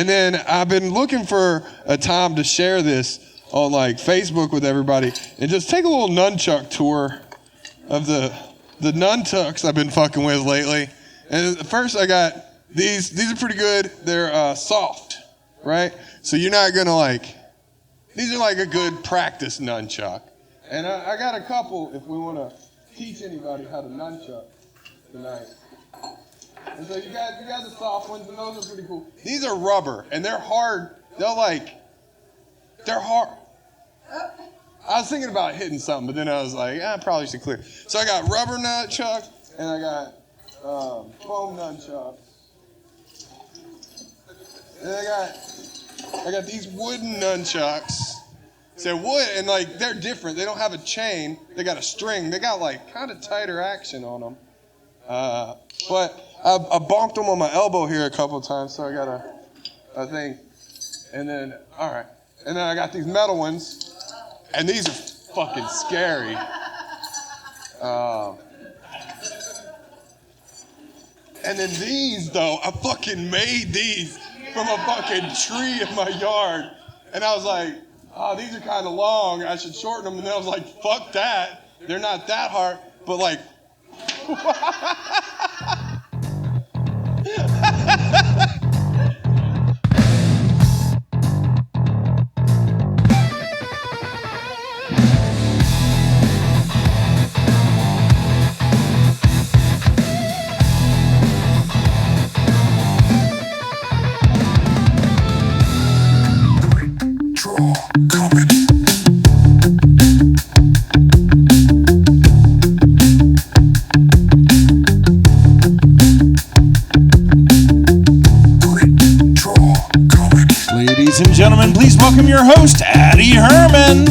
And then I've been looking for a time to share this on like Facebook with everybody and just take a little nunchuck tour of the nunchucks I've been fucking with lately. And first I got these are pretty good. They're soft, right? So you're not gonna these are like a good practice nunchuck. And I got a couple if we wanna teach anybody how to nunchuck tonight. And so you got the soft ones, and those are pretty cool. These are rubber, and they're hard. They're hard. I was thinking about hitting something, but then I was like, I probably should clear. So I got rubber nunchuck, and I got foam nunchucks. And I got these wooden nunchucks. So wood, and they're different. They don't have a chain. They got a string. They got kind of tighter action on them. But I bonked them on my elbow here a couple of times, so I got a thing. And then, all right. And then I got these metal ones, and these are fucking scary. And then these, though, I fucking made these from a fucking tree in my yard. And I was like, oh, these are kind of long. I should shorten them. And then I was like, fuck that. They're not that hard. But Ladies and gentlemen, please welcome your host, Addie Herman.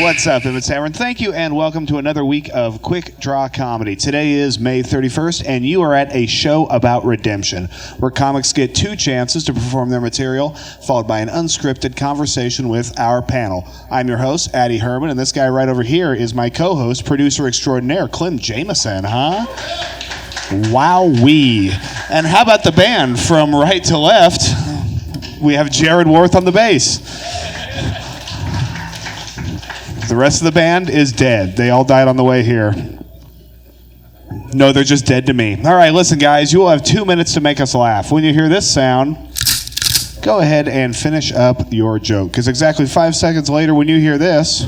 What's up, it's Aaron. Thank you and welcome to another week of Quick Draw Comedy. Today is May 31st and you are at a show about redemption, where comics get 2 chances to perform their material, followed by an unscripted conversation with our panel. I'm your host, Addie Herman, and this guy right over here is my co-host, producer extraordinaire, Clem Jameson, huh? Wowee. And how about the band from right to left? We have Jared Worth on the bass. The rest of the band is dead. They all died on the way here. No, they're just dead to me. All right, listen, guys. You will have 2 minutes to make us laugh. When you hear this sound, go ahead and finish up your joke. Because exactly 5 seconds later, when you hear this,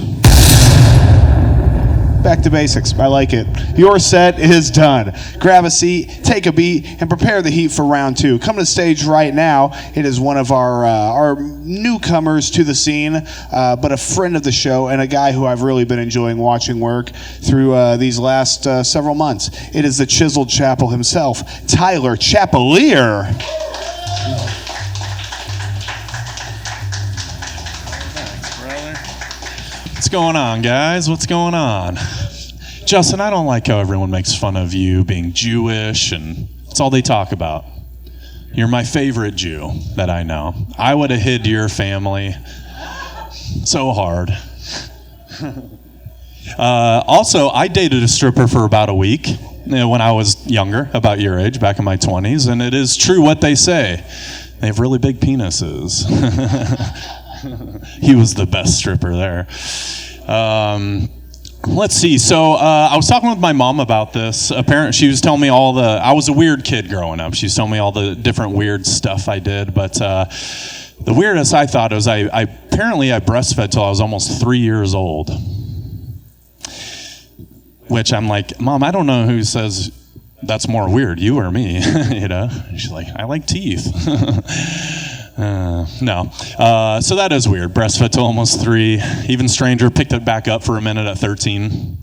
back to basics. I like it. Your set is done. Grab a seat, take a beat, and prepare the heat for round 2. Coming to the stage right now, it is one of our newcomers to the scene, but a friend of the show and a guy who I've really been enjoying watching work through these last several months. It is the Chiseled Chapel himself, Tyler Chapelier. What's going on, guys? What's going on? Justin, I don't like how everyone makes fun of you being Jewish, and that's all they talk about. You're my favorite Jew that I know. I would have hid your family so hard. Also, I dated a stripper for about a week when I was younger, about your age, back in my 20s, and it is true what they say. They have really big penises. He was the best stripper there. Let's see. So I was talking with my mom about this. Apparently, she was telling me I was a weird kid growing up. She was telling me all the different weird stuff I did. But the weirdest I thought was I breastfed till I was almost 3 years old. Which I'm like, Mom, I don't know who says that's more weird, you or me. You know? She's like, I like teeth. No. So that is weird. Breastfed till almost 3. Even stranger, picked it back up for a minute at 13.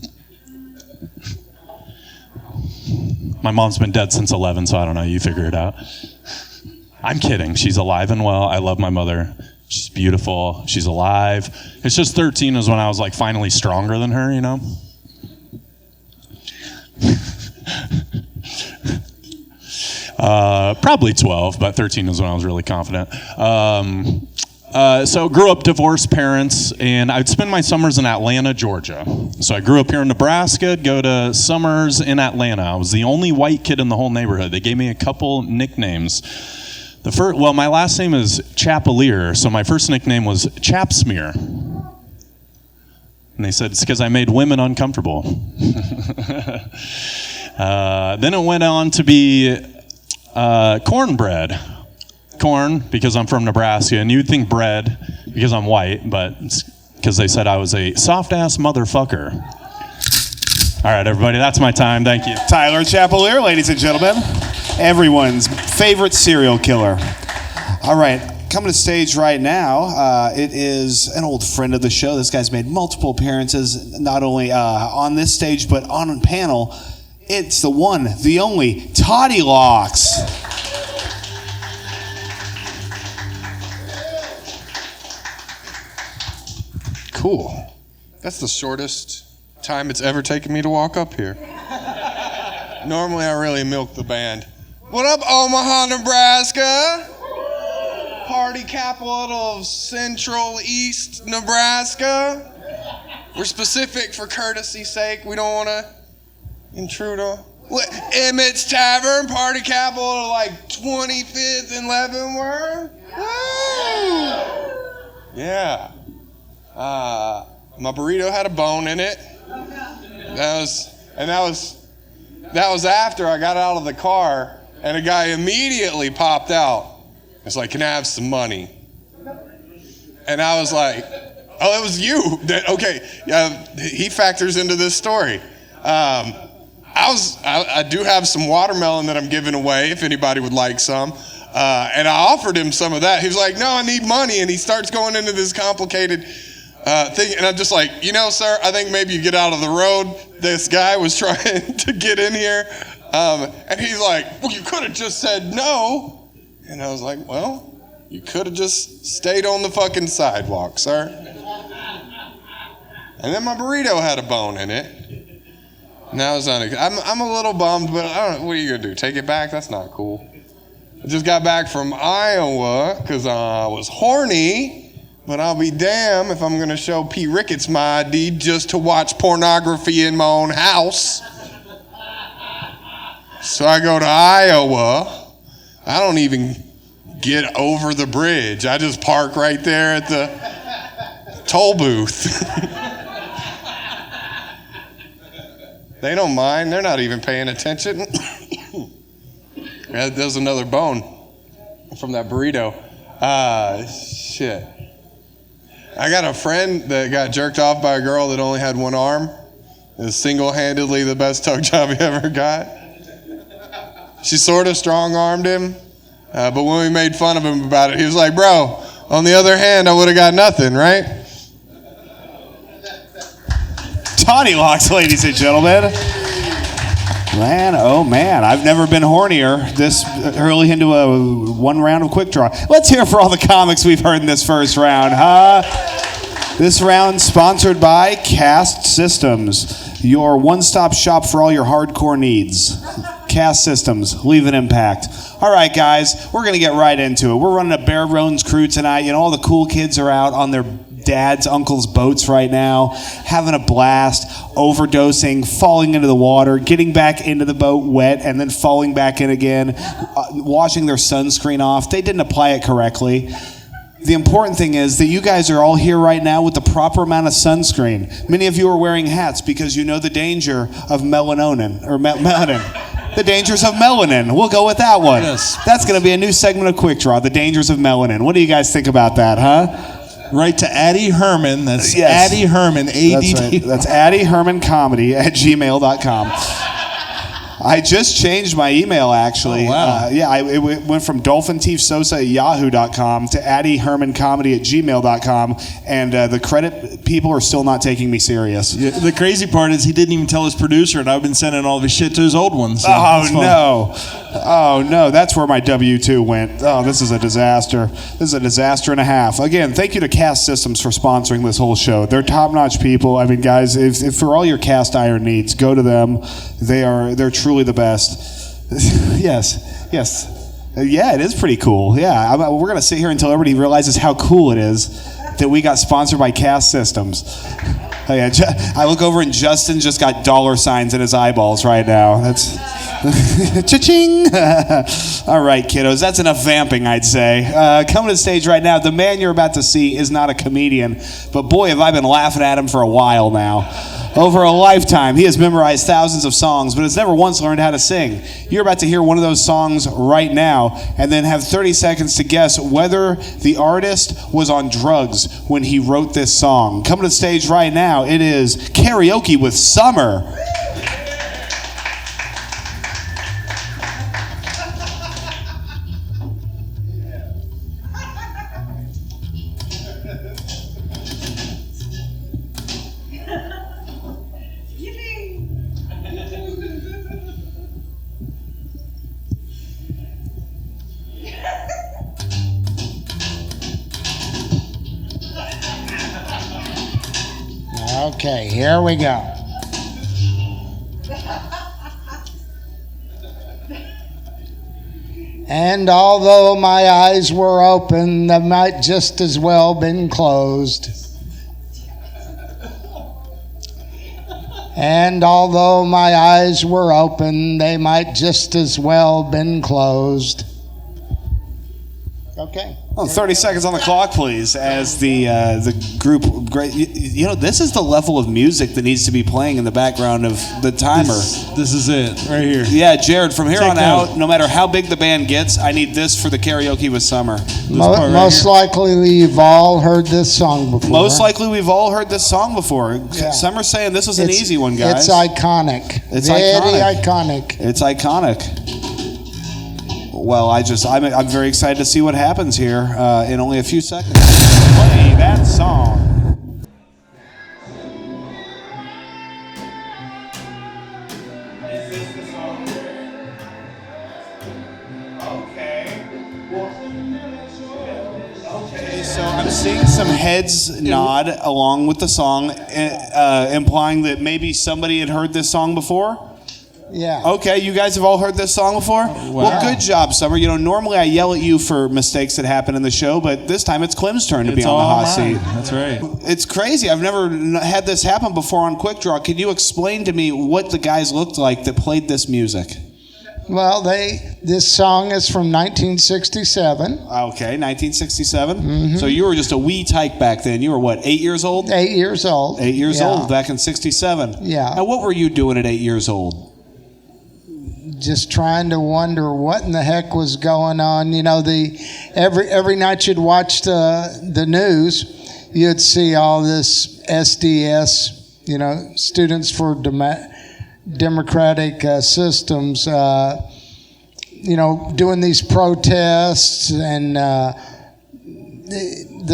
My mom's been dead since 11, so I don't know. You figure it out. I'm kidding. She's alive and well. I love my mother. She's beautiful. She's alive. It's just 13 is when I was like finally stronger than her, you know? Probably 12, but 13 is when I was really confident. So grew up divorced parents, and I'd spend my summers in Atlanta, Georgia. So I grew up here in Nebraska, go to summers in Atlanta. I was the only white kid in the whole neighborhood. They gave me a couple nicknames. My last name is Chapelier, so my first nickname was Chap Smear. And they said it's because I made women uncomfortable. Then it went on to be Cornbread. Corn, because I'm from Nebraska, and you'd think bread because I'm white, but it's because they said I was a soft-ass motherfucker. All right, everybody, that's my time. Thank you. Tyler Chapelier, ladies and gentlemen. Everyone's favorite serial killer. All right, coming to stage right now, it is an old friend of the show. This guy's made multiple appearances, not only on this stage, but on panel. It's the one, the only, Toddy Locks. Cool. That's the shortest time it's ever taken me to walk up here. Normally I really milk the band. What up, Omaha, Nebraska? Party capital of Central East Nebraska. We're specific for courtesy's sake. We don't want to intrude on. Emmett's Tavern, party capital of like 25th and Leavenworth. Woo! Yeah. My burrito had a bone in it. That was after I got out of the car, and a guy immediately popped out. It's like, "Can I have some money?" And I was like, "Oh, it was you." Okay, he factors into this story. I do have some watermelon that I'm giving away if anybody would like some. And I offered him some of that. He was like, "No, I need money." And he starts going into this complicated thing. And I'm just like, "Sir, I think maybe you get out of the road. This guy was trying to get in here." And he's like, "Well, you could have just said no." And I was like, "Well, you could have just stayed on the fucking sidewalk, sir." And then my burrito had a bone in it. And that was I'm a little bummed, but I don't know. What are you going to do? Take it back? That's not cool. I just got back from Iowa because I was horny. But I'll be damned if I'm going to show Pete Ricketts my ID just to watch pornography in my own house. So I go to Iowa. I don't even get over the bridge. I just park right there at the toll booth. They don't mind. They're not even paying attention. There's another bone from that burrito. Shit. I got a friend that got jerked off by a girl that only had one arm. It was single-handedly the best tug job he ever got. She sort of strong-armed him, but when we made fun of him about it, he was like, "Bro, on the other hand, I would have got nothing, right?" Toddy Locks, ladies and gentlemen. Man, oh man, I've never been hornier this early into a one round of Quick Draw. Let's hear for all the comics we've heard in this first round, huh? This round sponsored by Cast Systems, your one-stop shop for all your hardcore needs. Cast Systems, leave an impact. All right, guys, we're going to get right into it. We're running a bare bones crew tonight. All the cool kids are out on their dads, uncles' boats right now, having a blast, overdosing, falling into the water, getting back into the boat wet, and then falling back in again, washing their sunscreen off. They didn't apply it correctly. The important thing is that you guys are all here right now with the proper amount of sunscreen. Many of you are wearing hats because you know the danger of melanin. The dangers of melanin. We'll go with that one. Yes. That's going to be a new segment of Quick Draw, the dangers of melanin. What do you guys think about that, huh? Right to Addie Herman. That's Yes. Addie Herman, ADD. That's right. That's AddieHermanComedy@gmail.com. I just changed my email, actually. Oh, wow. It went from dolphinthiefsosa@yahoo.com to AddieHermanComedy@gmail.com, and the credit people are still not taking me serious. Yeah, the crazy part is he didn't even tell his producer, and I've been sending all of his shit to his old ones. So Oh, no. Oh, no. That's where my W-2 went. Oh, this is a disaster. This is a disaster and a half. Again, thank you to Cast Systems for sponsoring this whole show. They're top-notch people. I mean, guys, if for all your cast iron needs, go to them. They're truly the best. Yes. Yeah, it is pretty cool. Yeah, we're going to sit here until everybody realizes how cool it is that we got sponsored by Cast Systems. Oh, yeah, I look over and Justin just got dollar signs in his eyeballs right now. That's cha-ching. All right, kiddos, that's enough vamping, I'd say. Coming to the stage right now, the man you're about to see is not a comedian, but boy, have I been laughing at him for a while now. Over a lifetime, he has memorized thousands of songs, but has never once learned how to sing. You're about to hear one of those songs right now, and then have 30 seconds to guess whether the artist was on drugs when he wrote this song. Coming to the stage right now, it is Karaoke with Summer. Okay, here we go. And although my eyes were open, they might just as well been closed. And although my eyes were open, they might just as well been closed. Okay. Well, 30 seconds on the clock, please, as the group. You know, this is the level of music that needs to be playing in the background of the timer. This is it, right here. Yeah, Jared, from here Take on note. out, no matter how big the band gets, I need this for the Karaoke with Summer. Most likely you've all heard this song before. Most likely we've all heard this song before. Yeah. Summer's saying this was an It's- easy one, guys. It's iconic. It's Very iconic. iconic. It's iconic. Well, I'm very excited to see what happens here in only a few seconds. Play that song. Is this the song? Okay. Okay, so I'm seeing some heads nod along with the song, implying that maybe somebody had heard this song before. Yeah. Okay, you guys have all heard this song before? Well, good job, Summer. You know, normally I yell at you for mistakes that happen in the show, but this time it's Clem's turn to be on the hot seat. That's right. It's crazy. I've never had this happen before on Quick Draw. Can you explain to me what the guys looked like that played this music? Well, this song is from 1967. Okay, 1967. So you were just a wee tyke back then. You were what, 8 years old? 8 years old. 8 years Yeah. old back in 67. Yeah. Now, what were you doing at 8 years old? Just trying to wonder what in the heck was going on. You know, every night you'd watch the news, you'd see all this SDS, you know, Students for Democratic Systems, you know, doing these protests, and the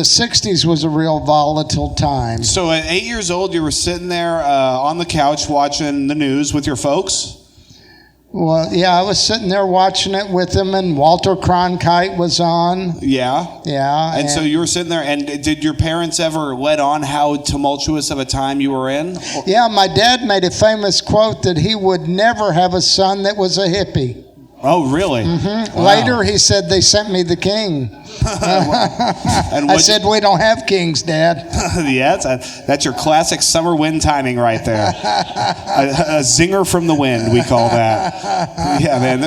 60s was a real volatile time. So at 8 years old, you were sitting there on the couch watching the news with your folks? Well, yeah, I was sitting there watching it with them, and Walter Cronkite was on. Yeah. Yeah. And so you were sitting there, and did your parents ever let on how tumultuous of a time you were in? Yeah, my dad made a famous quote that he would never have a son that was a hippie. Oh, really? Wow. Later, he said, they sent me the king. And I said, we don't have kings, Dad. Yeah, that's your classic summer wind timing right there. A zinger from the wind, we call that. Yeah, man.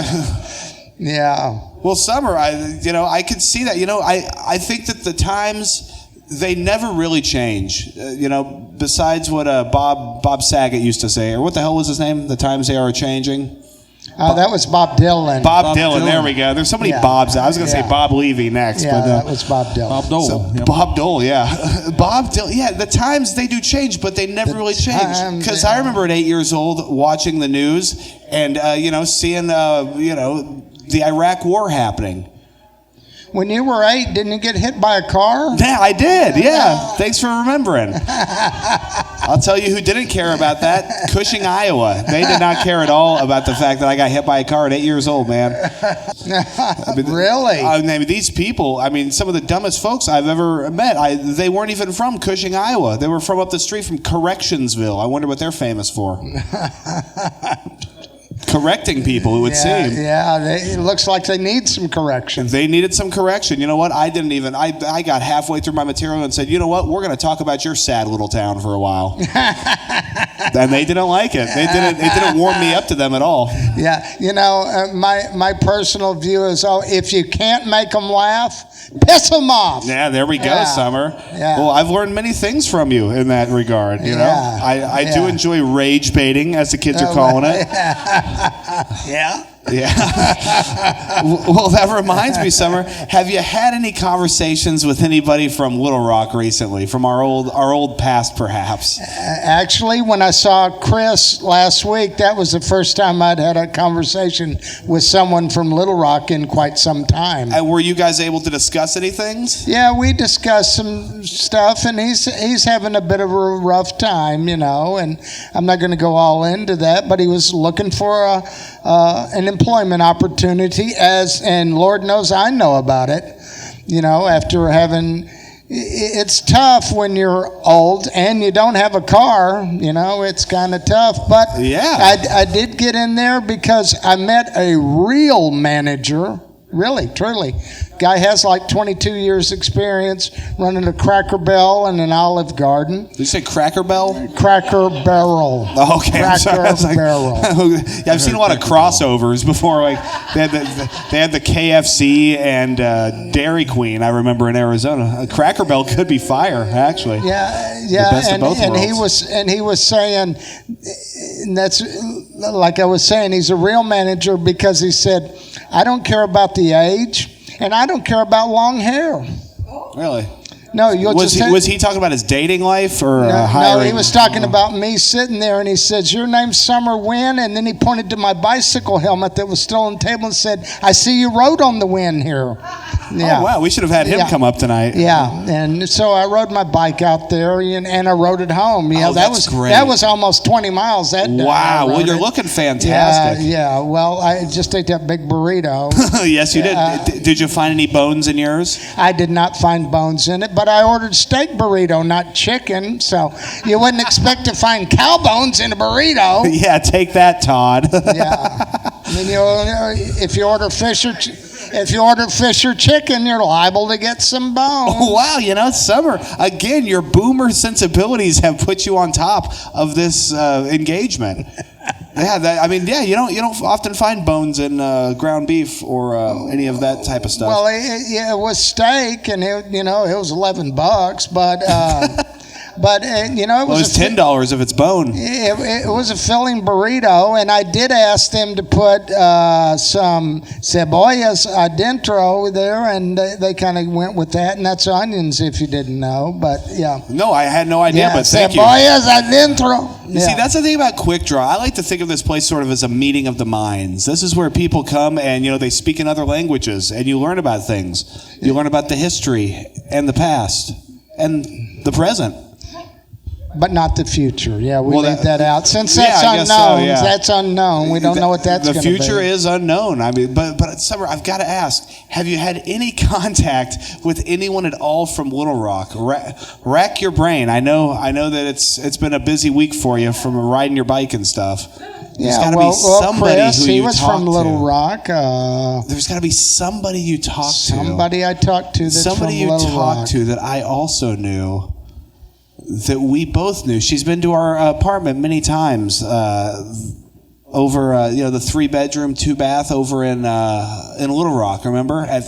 Yeah. Well, Summer, I could see that. You know, I think that the times, they never really change. Besides what Bob Saget used to say, or what the hell was his name? The times they are changing. That was Bob Dylan. Bob Dylan, there we go. There's so many Bobs. I was going to say Bob Levy next. Yeah, but, that was Bob Dylan. Bob Dole. So, Yep. Bob Dole, yeah. Bob Dylan, yeah, the times, they do change, but they never really change. Because I remember at 8 years old watching the news and, seeing, the Iraq war happening. When you were 8, didn't you get hit by a car? Yeah, I did. Yeah. Thanks for remembering. I'll tell you who didn't care about that. Cushing, Iowa. They did not care at all about the fact that I got hit by a car at 8 years old, man. Really? I mean, these people, some of the dumbest folks I've ever met, they weren't even from Cushing, Iowa. They were from up the street from Correctionsville. I wonder what they're famous for. correcting people, it would seem. It looks like they need some correction. They needed some correction. You know what? I got halfway through my material and said, you know what? We're going to talk about your sad little town for a while. And they didn't like it. It didn't warm me up to them at all. Yeah, my personal view is, if you can't make them laugh, piss them off. Yeah, there we go, Summer. Yeah. Well, I've learned many things from you in that regard. You know, I do enjoy rage baiting, as the kids are calling it. Yeah. Yeah. Well, that reminds me, Summer. Have you had any conversations with anybody from Little Rock recently, from our old past, perhaps? Actually, when I saw Chris last week, that was the first time I'd had a conversation with someone from Little Rock in quite some time. And were you guys able to discuss any things? Yeah, we discussed some stuff, and he's having a bit of a rough time, and I'm not going to go all into that, but he was looking for an employment opportunity, and Lord knows I know about it, after having, it's tough when you're old and you don't have a car, it's kind of tough, but I did get in there because I met a real manager, really, truly. Guy has like 22 years experience running a Cracker Barrel and an Olive Garden. Did you say Cracker Barrel? Cracker Barrel. Oh, okay. Cracker Barrel. Yeah, I've seen a lot of crossovers before. Like they had the KFC and Dairy Queen. I remember in Arizona. A Cracker Barrel could be fire, actually. Yeah. The best of both worlds. he was saying, and that's like I was saying, he's a real manager because he said, I don't care about the age. And I don't care about long hair. Really? No, was he talking about his dating life or hiring? No, he was talking about me sitting there, and he says, "Your name's Summer Wynn," and then he pointed to my bicycle helmet that was still on the table and said, "I see you rode on the Wynn here." Yeah. Oh wow, we should have had him come up tonight. Yeah, and so I rode my bike out there, and I rode it home. That was great. That was almost 20 miles that day. Wow, well you're looking fantastic. Yeah. Well, I just ate that big burrito. Yes, you did. Did you find any bones in yours? I did not find bones in it, but I ordered steak burrito, not chicken, so you wouldn't expect to find cow bones in a burrito. Yeah, take that, Todd. Yeah. I mean, if you order fish or chicken, you're liable to get some bones. Oh, wow, Summer, again, your boomer sensibilities have put you on top of this engagement. You don't often find bones in ground beef or any of that type of stuff. Well, it was steak, and it was $11, but. But it was $10 if it's bone. It was a filling burrito, and I did ask them to put some cebollas adentro there, and they kind of went with that, and that's onions if you didn't know. But yeah. No, I had no idea. Yeah, but thank you. Cebollas adentro. You see, that's the thing about Quik Draw. I like to think of this place sort of as a meeting of the minds. This is where people come and they speak in other languages, and you learn about things. You learn about the history and the past and the present. But not the future. Yeah, we leave that out. Since that's unknown, that's unknown. We don't know what that's going to be. The future is unknown. I mean, but Summer, I've got to ask, have you had any contact with anyone at all from Little Rock? Rack your brain. I know that it's been a busy week for you from riding your bike and stuff. There's got to be somebody Chris, who you he was talked from to. Little Rock. There's got to be somebody you talked to. Somebody I talked to that's somebody from Little you Rock. talked to that I also knew. That we both knew. She's been to our apartment many times. Over, the 3-bedroom, 2-bath over in Little Rock. Remember? I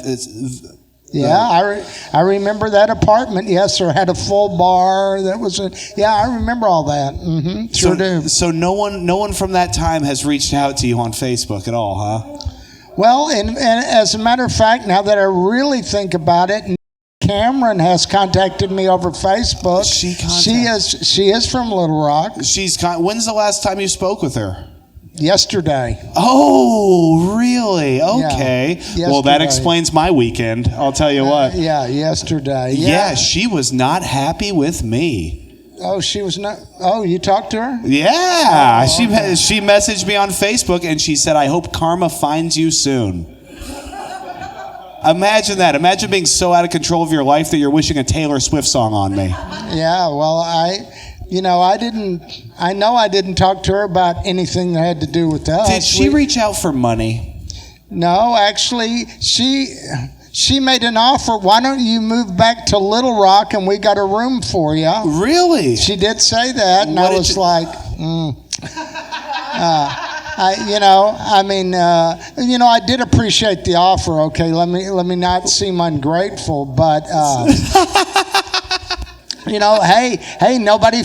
remember that apartment. Yes, or had a full bar. I remember all that. Mm-hmm, sure do. So no one from that time has reached out to you on Facebook at all, huh? Well, and as a matter of fact, now that I really think about it. Cameron has contacted me over Facebook. She is from Little Rock. When's the last time you spoke with her? Yesterday. Oh, really? Okay. Yeah, well, that explains my weekend. I'll tell you what. Yesterday. Yeah, she was not happy with me. Oh, she was not. Oh, you talked to her? Yeah. She messaged me on Facebook and she said, "I hope karma finds you soon." Imagine that. Imagine being so out of control of your life that you're wishing a Taylor Swift song on me. Yeah, well, I know I didn't talk to her about anything that had to do with us. Did she reach out for money? No, actually, she made an offer. Why don't you move back to Little Rock and we got a room for you? Really? She did say that, and What I did was you- like, I did appreciate the offer. Okay, let me not seem ungrateful, but hey, nobody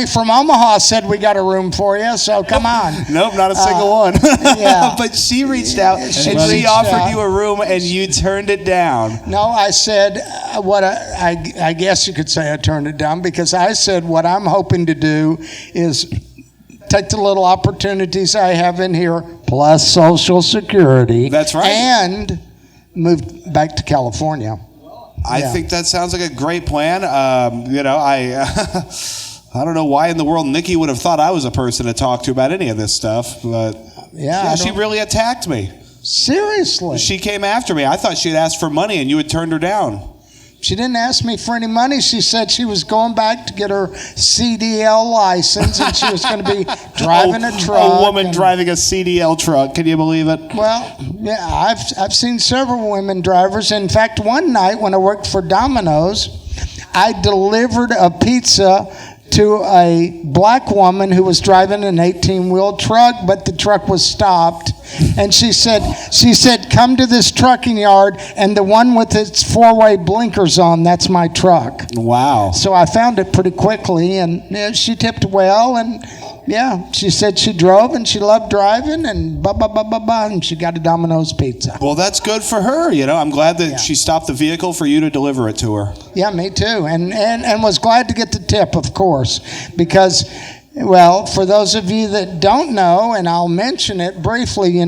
from Omaha said we got a room for you, so come on. Nope, not a single one. Yeah. But she reached out and she reached offered out. you a room and you turned it down. No, I said I guess you could say I turned it down because I said what I'm hoping to do is take the little opportunities I have in here plus Social Security. That's right. And move back to California. I think that sounds like a great plan. I don't know why in the world Nikki would have thought I was a person to talk to about any of this stuff, but she really attacked me. Seriously. She came after me. I thought she'd asked for money and you had turned her down. She didn't ask me for any money. She said she was going back to get her CDL license and she was going to be driving a truck. A woman driving a CDL truck. Can you believe it? Well, yeah, I've seen several women drivers. In fact, one night when I worked for Domino's, I delivered a pizza to a black woman who was driving an 18-wheel truck, but the truck was stopped. And she said, come to this trucking yard, and the one with its four-way blinkers on, that's my truck. Wow. So I found it pretty quickly, and she tipped well, and she said she drove and she loved driving, and and she got a Domino's pizza. Well, that's good for her. I'm glad that she stopped the vehicle for you to deliver it to her. Yeah, me too, and was glad to get the tip, of course, because, well, for those of you that don't know, and I'll mention it briefly,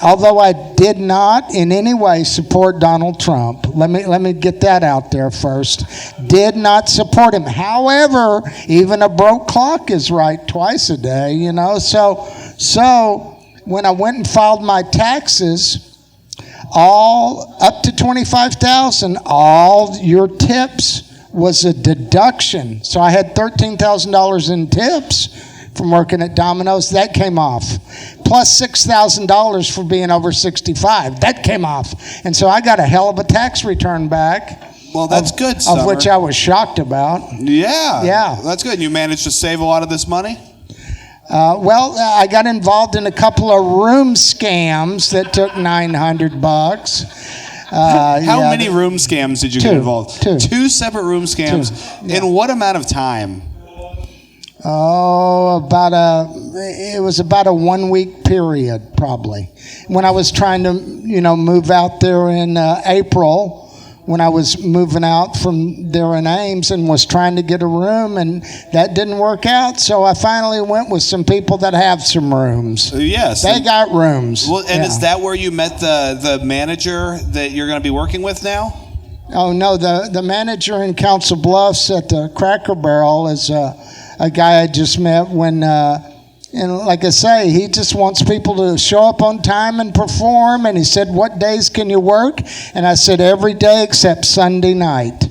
although I did not in any way support Donald Trump, let me get that out there first. Did not support him. However, even a broke clock is right twice a day, So when I went and filed my taxes, all up to $25,000, all your tips was a deduction. So I had $13,000 in tips from working at Domino's. That came off. Plus $6,000 for being over 65. That came off. And so I got a hell of a tax return back. Well, that's good, Summer. Of which I was shocked about. Yeah. Yeah. That's good. You managed to save a lot of this money? I got involved in a couple of room scams that took $900. How many room scams did you get involved? Two separate room scams. In what amount of time? Oh, it was about a 1 week period, probably. When I was trying to, move out there in April, when I was moving out from there in Ames and was trying to get a room, and that didn't work out. So I finally went with some people that have some rooms. Yes. They got rooms. Well, and is that where you met the manager that you're going to be working with now? Oh, no, the manager in Council Bluffs at the Cracker Barrel is a guy I just met when, and like I say, he just wants people to show up on time and perform. And he said, what days can you work? And I said, every day except Sunday night.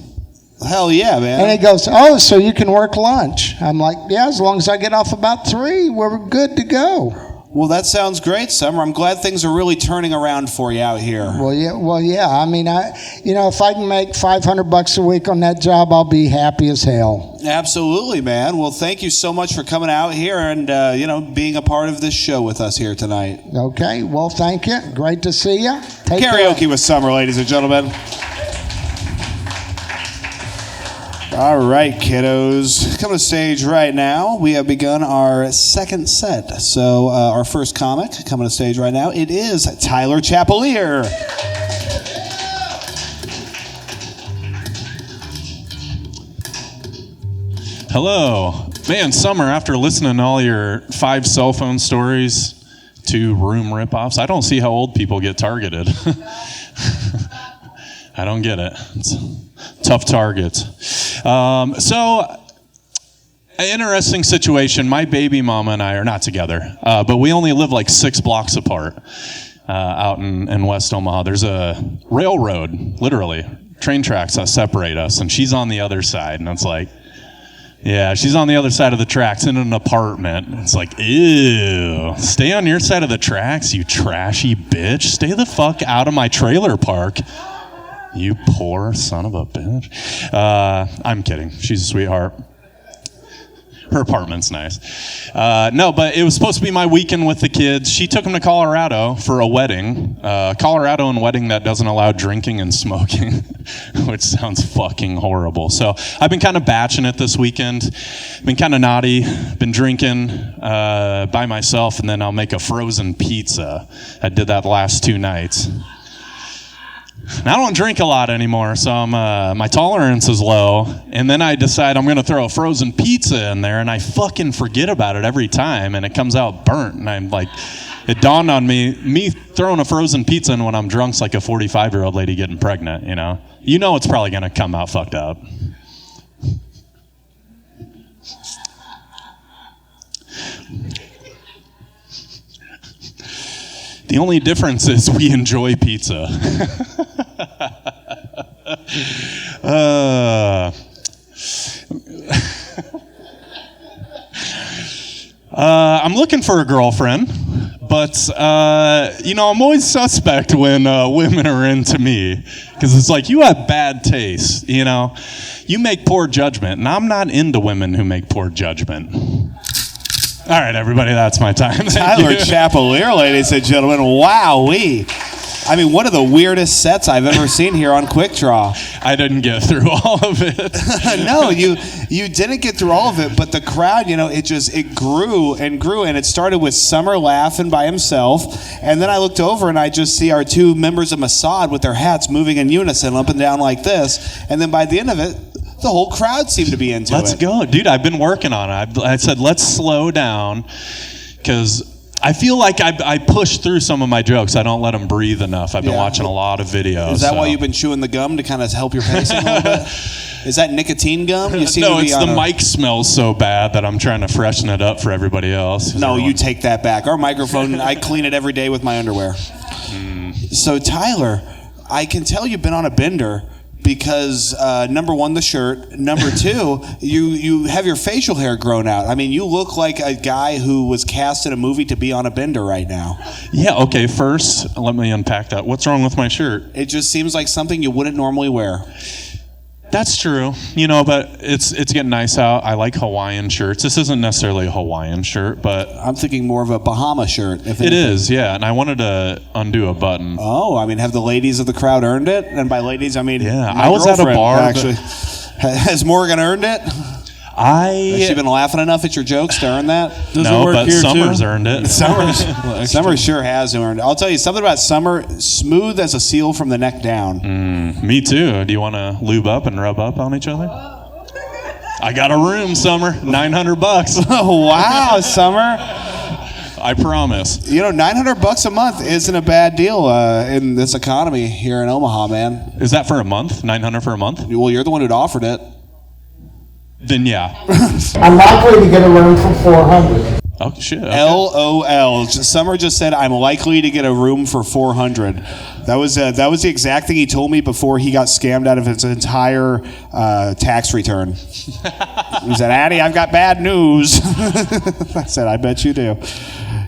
Hell yeah, man. And he goes, oh, so you can work lunch. I'm like, yeah, as long as I get off about 3, we're good to go. Well, that sounds great, Summer. I'm glad things are really turning around for you out here. Well, yeah. I mean, if I can make $500 a week on that job, I'll be happy as hell. Absolutely, man. Well, thank you so much for coming out here and being a part of this show with us here tonight. Okay. Well, thank you. Great to see you. Take Karaoke care. with Summer, ladies and gentlemen. All right, kiddos. Coming to stage right now, we have begun our second set. So our first comic coming to stage right now, it is Tyler Chapelier. Hello. Man, Summer, after listening to all your 5 cell phone stories, 2 room ripoffs, I don't see how old people get targeted. I don't get it. It's tough targets. So, an interesting situation. My baby mama and I are not together, but we only live like 6 blocks apart out in West Omaha. There's a railroad, literally, train tracks that separate us, and she's on the other side. And it's like, Yeah, she's on the other side of the tracks in an apartment. It's like, ew. Stay on your side of the tracks, you trashy bitch. Stay the fuck out of my trailer park. You poor son of a bitch. I'm kidding. She's a sweetheart. Her apartment's nice. No, but it was supposed to be my weekend with the kids. She took them to Colorado for a wedding. Colorado and wedding that doesn't allow drinking and smoking, which sounds fucking horrible. So I've been kind of batching it this weekend. Been kind of naughty. Been drinking by myself, and then I'll make a frozen pizza. I did that the last 2 nights. And I don't drink a lot anymore, so my tolerance is low. And then I decide I'm going to throw a frozen pizza in there, and I fucking forget about it every time, and it comes out burnt. And I'm like, it dawned on me throwing a frozen pizza in when I'm drunk's like a 45-year-old lady getting pregnant, you know? You know it's probably going to come out fucked up. The only difference is we enjoy pizza. I'm looking for a girlfriend, but, I'm always suspect when women are into me. Because it's like, you have bad taste, you know? You make poor judgment, and I'm not into women who make poor judgment. All right, everybody, that's my time. Tyler Chapelier, ladies and gentlemen. Wow-wee. I mean, one of the weirdest sets I've ever seen here on Quick Draw. I didn't get through all of it. No, you didn't get through all of it, but the crowd, it grew and grew, and it started with Summer laughing by himself, and then I looked over and I just see our 2 members of Mossad with their hats moving in unison up and down like this, and then by the end of it, the whole crowd seemed to be into Let's it. go. Dude, I've been working on it. I said, let's slow down, because I feel like I push through some of my jokes. I don't let them breathe enough. I've been watching a lot of videos. Is that why you've been chewing the gum to kind of help your pacing a little bit? Is that nicotine gum? You seem no, to be it's the mic smells so bad that I'm trying to freshen it up for everybody else. No, you take that back. Our microphone, I clean it every day with my underwear. So, Tyler, I can tell you've been on a bender because, number one, the shirt. Number 2, you have your facial hair grown out. I mean, you look like a guy who was cast in a movie to be on a bender right now. Yeah, okay, first, let me unpack that. What's wrong with my shirt? It just seems like something you wouldn't normally wear. That's true, but it's getting nice out. I like Hawaiian shirts. This isn't necessarily a Hawaiian shirt, but I'm thinking more of a Bahama shirt. If it is, yeah. And I wanted to undo a button. Oh, I mean, have the ladies of the crowd earned it? And by ladies, I mean I was at a bar. Actually, has Morgan earned it? Has she been laughing enough at your jokes to earn that? No, but Summer's earned it. Summer sure has earned it. I'll tell you something about Summer, smooth as a seal from the neck down. Me too. Do you want to lube up and rub up on each other? I got a room, Summer. $900. Oh, wow, Summer. I promise. $900 a month isn't a bad deal in this economy here in Omaha, man. Is that for a month? $900 for a month? Well, you're the one who'd offered it. Then yeah. I'm likely to get a room for $400. Oh shit. Okay. LOL. Summer just said I'm likely to get a room for $400. That was the exact thing he told me before he got scammed out of his entire tax return. He said, "Addie, I've got bad news." I said, "I bet you do.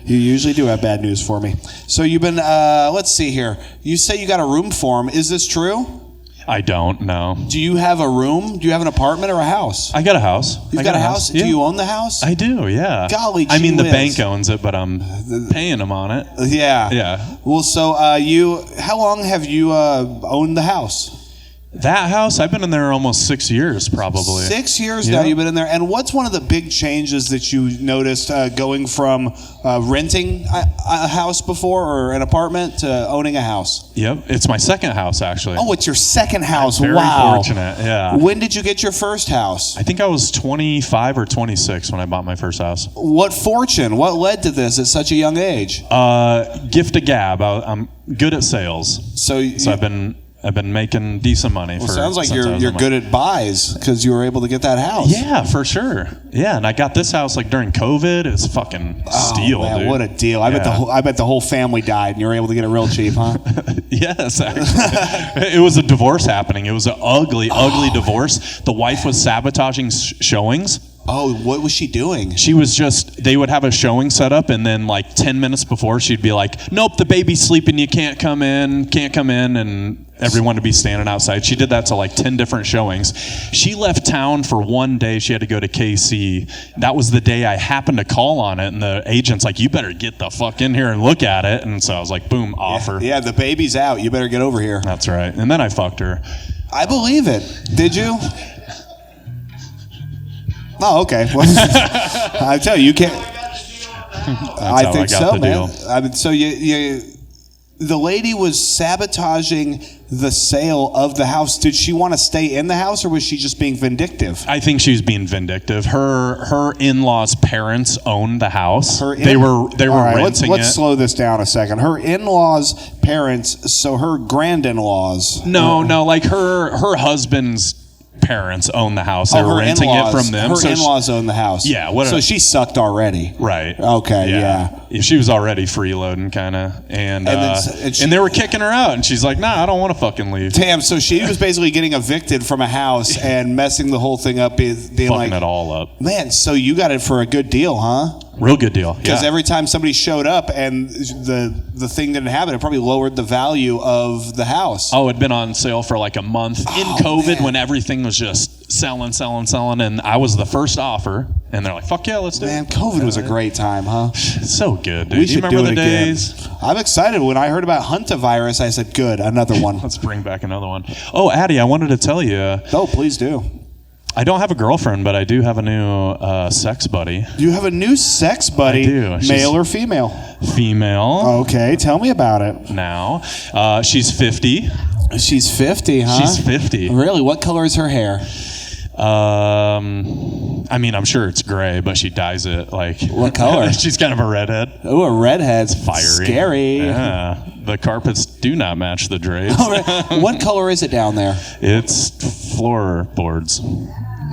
You usually do have bad news for me." So you've been. Let's see here. You say you got a room for him. Is this true? I don't know. Do you have a room? Do you have an apartment or a house? I got a house. You've got a house? Yeah. Do you own the house? I do, yeah. Golly gee I mean, the whiz. bank owns it, but I'm paying them on it. Yeah. Yeah. Well, so how long have you owned the house? That house, I've been in there almost 6 years, probably. 6 years now you've been in there. And what's one of the big changes that you noticed going from renting a house before or an apartment to owning a house? Yep, it's my second house, actually. Oh, it's your second house. Very wow. fortunate, yeah. When did you get your first house? I think I was 25 or 26 when I bought my first house. What fortune? What led to this at such a young age? Gift of gab. I'm good at sales. So I've been I've been making decent money. Well, sounds like you're good at buys because you were able to get that house. Yeah, for sure. Yeah, and I got this house like during COVID. It's fucking steal, man, dude. what a deal! I bet the whole family died, and you were able to get it real cheap, huh? Yes, actually. It was a divorce happening. It was an ugly divorce. The wife was sabotaging showings. Oh, what was she doing? She was they would have a showing set up, and then like 10 minutes before, she'd be like, nope, the baby's sleeping, you can't come in, and everyone would be standing outside. She did that to like 10 different showings. She left town for one day. She had to go to KC. That was the day I happened to call on it, and the agent's like, you better get the fuck in here and look at it. And so I was like, boom, offer. Yeah, the baby's out. You better get over here. That's right. And then I fucked her. I believe it. Did you? Oh, okay. Well, I tell you, you can't. I think so, man. I mean, so the lady was sabotaging the sale of the house. Did she want to stay in the house, or was she just being vindictive? I think she was being vindictive. Her in-laws' parents owned the house. They were renting it. Let's slow this down a second. Her in-laws' parents, so her grand-in-laws. No, like her husband's parents own the house. They were renting it from them. Her in-laws own the house. Yeah. So she sucked already. Right. Okay. Yeah. She was already freeloading, kind of, and they were kicking her out, and she's like, "Nah, I don't want to fucking leave." Damn. So she was basically getting evicted from a house and messing the whole thing up, being fucking like, it all up. Man, so you got it for a good deal, huh? Real good deal. Because every time somebody showed up and the thing didn't have it probably lowered the value of the house. Oh, it'd been on sale for like a month in COVID, when everything was just selling, and I was the first offer, and they're like, "Fuck yeah, let's do it." Man, COVID was a great time, huh? So good, dude. We Do you should remember do it the again. days? I'm excited. When I heard about hantavirus, I said, "Good, another one." Let's bring back another one. Oh, Addie, I wanted to tell you. Oh, please do. I don't have a girlfriend, but I do have a new sex buddy. You have a new sex buddy? I do. Male or female? Female. Okay, tell me about it. Now, she's 50. She's 50, huh? She's 50. Really? What color is her hair? I mean, I'm sure it's gray, but she dyes it like. What color? She's kind of a redhead. Oh, a redhead's Fiery. Scary. Yeah. The carpets do not match the drapes. What color is it down there? It's floorboards.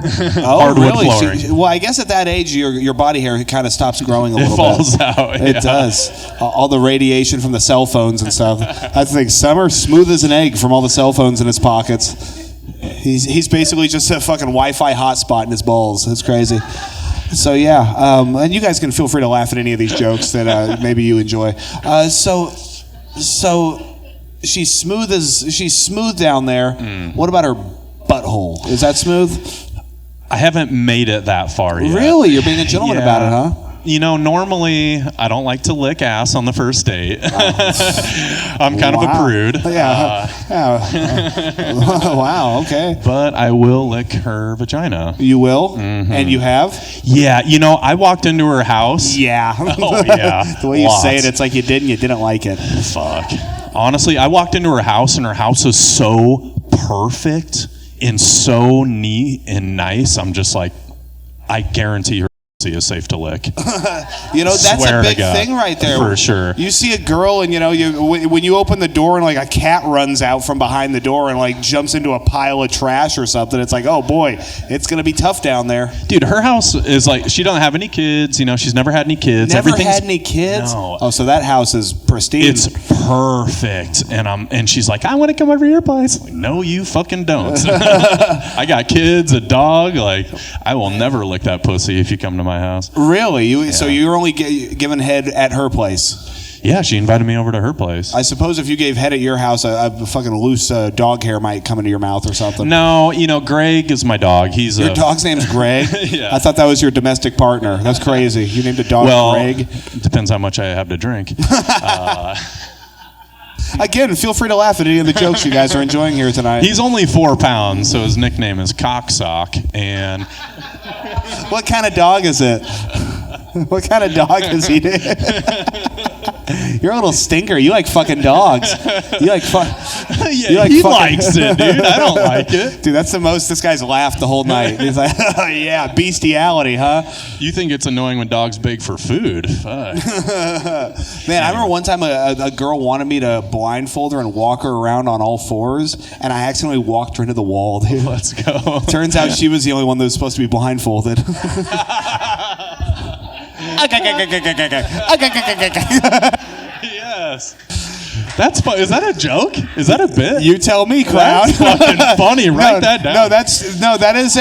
Oh, Hardwood really? flooring. Well, I guess at that age, your body hair kind of stops growing a little bit. It falls out. It does. All the radiation from the cell phones and stuff. I think Summer smooth as an egg from all the cell phones in his pockets. He's basically just a fucking Wi-Fi hotspot in his balls. That's crazy. So yeah, and you guys can feel free to laugh at any of these jokes that maybe you enjoy. So she's smooth down there. What about her butthole? Is that smooth? I haven't made it that far yet. Really? You're being a gentleman about it, huh? You know, normally I don't like to lick ass on the first date. I'm kind of a prude. Yeah. Wow, okay. But I will lick her vagina. You will? Mm-hmm. And you have? Yeah, you know, I walked into her house. Yeah. Oh, yeah. The way you say it, it's like you did and you didn't like it. Fuck. Honestly, I walked into her house, and her house is so perfect and so neat and nice. I'm just like, I guarantee her is safe to lick. You know, that's a big thing right there. For sure. You see a girl, and you know, when you open the door and like a cat runs out from behind the door and like jumps into a pile of trash or something, it's like, oh boy, it's gonna be tough down there. Dude, her house is like, she doesn't have any kids. You know, she's never had any kids. Never had any kids? No. Oh, so that house is pristine. It's perfect. And she's like, I want to come over to your place. I'm like, no, you fucking don't. I got kids, a dog. Like, I will never lick that pussy if you come to my house. Really? So you're only giving head at her place? Yeah, she invited me over to her place. I suppose if you gave head at your house, a fucking loose dog hair might come into your mouth or something. No, you know, Greg is my dog. Your dog's name's Greg? Yeah. I thought that was your domestic partner. That's crazy. You named a dog Greg? It depends how much I have to drink. Again, feel free to laugh at any of the jokes you guys are enjoying here tonight. He's only 4 pounds, so his nickname is Cocksock. And what kind of dog is it? What kind of dog is he? You're a little stinker. You like fucking dogs. You like Yeah, he likes it, dude. I don't like it. Dude, that's the most this guy's laughed the whole night. He's like, oh, yeah, bestiality, huh? You think it's annoying when dogs beg for food? Fuck. Man, I remember one time a girl wanted me to blindfold her and walk her around on all fours, and I accidentally walked her into the wall, dude. Let's go. Turns out she was the only one that was supposed to be blindfolded. Yes. That's fun. Is that a joke? Is that a bit? You tell me, clown. That's fucking funny. Write that down. That is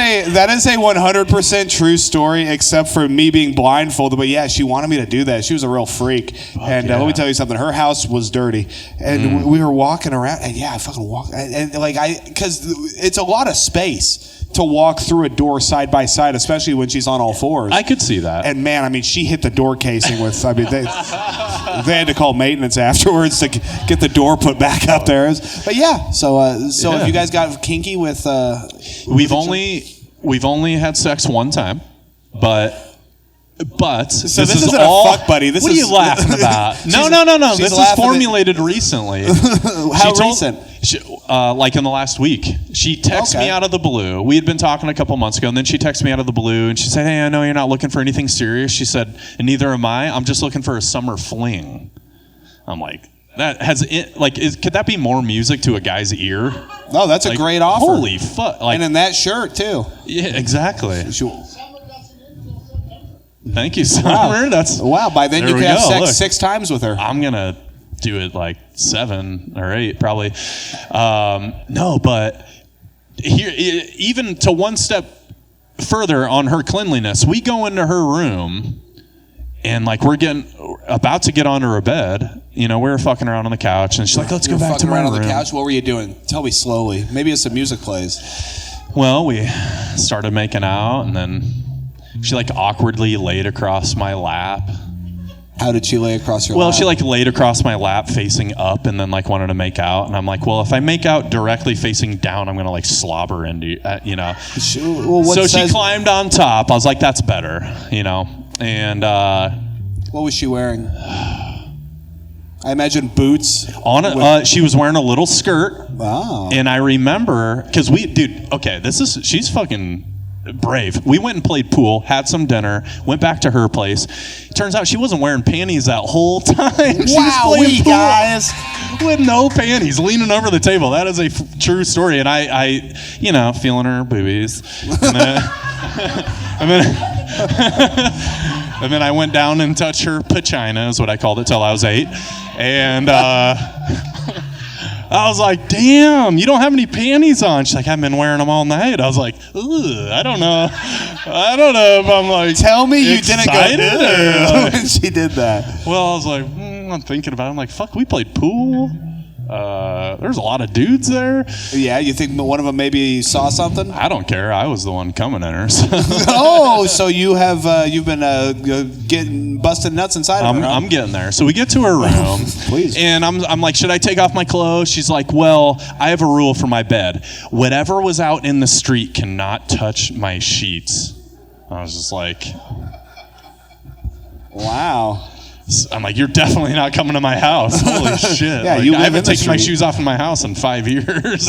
a 100% true story, except for me being blindfolded. But yeah, she wanted me to do that. She was a real freak. And let me tell you something. Her house was dirty, and we were walking around, and yeah, I fucking walked, because it's a lot of space to walk through a door side by side, especially when she's on all fours. I could see that. And man, I mean, she hit the door casing with. I mean, they had to call maintenance afterwards to get the door put back up there. But yeah, so if you guys got kinky with, we've only had sex one time, but so this is isn't all. A fuck buddy. This what is, are you laughing about? No. This is formulated recently. How recent? Like in the last week. She texted me out of the blue. We had been talking a couple months ago, and then she texted me out of the blue, and she said, "Hey, I know you're not looking for anything serious." She said, "And neither am I. I'm just looking for a summer fling." I'm like, that has it. Like, could that be more music to a guy's ear? No, that's a great offer. Holy fuck! Like, and in that shirt too. Yeah, exactly. Thank you, Summer. Wow. That's wow. By then you we can have go. sex Look, 6 times with her. I'm gonna do it like 7 or 8 probably. No, but here, even to one step further on her cleanliness, we go into her room and like we're about to get onto her bed. You know, we were fucking around on the couch, and she's like, "Let's go back to my room." On the couch. What were you doing? Tell me slowly. Maybe as some music plays. Well, we started making out, and then she like awkwardly laid across my lap. How did she lay across your lap? Well, she like laid across my lap facing up and then like wanted to make out. And I'm like, well, if I make out directly facing down, I'm going to like slobber into, you know. So she climbed on top. I was like, that's better, you know. And what was she wearing? I imagine boots. She was wearing a little skirt. Wow. And I remember, because she's fucking brave. We went and played pool, had some dinner, went back to her place. Turns out she wasn't wearing panties that whole time. She was playing pool guys with no panties, leaning over the table. That is a true story. And I you know, feeling her boobies. And then I went down and touched her pachina, is what I called it, till I was 8. And I was like, damn, you don't have any panties on. She's like, I've been wearing them all night. I was like, ugh, I don't know if I'm like, tell me you excited didn't go when she did that. Well, I was like, I'm thinking about it. I'm like, fuck, we played pool. There's a lot of dudes there. Yeah, you think one of them maybe saw something? I don't care. I was the one coming in her. So. Oh, so you've been getting busted nuts inside of her. Huh? I'm getting there. So we get to her room. Please. And I'm like, should I take off my clothes? She's like, well, I have a rule for my bed. Whatever was out in the street cannot touch my sheets. I was just like, wow. I'm like, you're definitely not coming to my house. Holy shit. Yeah, like, I haven't taken my shoes off in my house in 5 years.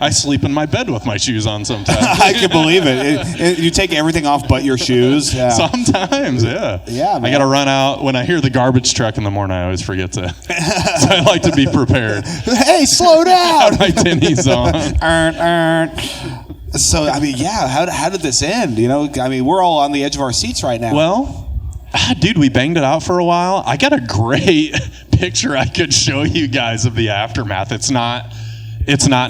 I sleep in my bed with my shoes on sometimes. I can believe it. You take everything off but your shoes. Yeah. Sometimes, yeah. Yeah, man. I got to run out. When I hear the garbage truck in the morning, I always forget to. So I like to be prepared. Hey, slow down. Have my tinnies on. So, I mean, yeah, how did this end? You know, I mean, we're all on the edge of our seats right now. Well, dude, we banged it out for a while. I got a great picture I could show you guys of the aftermath. It's not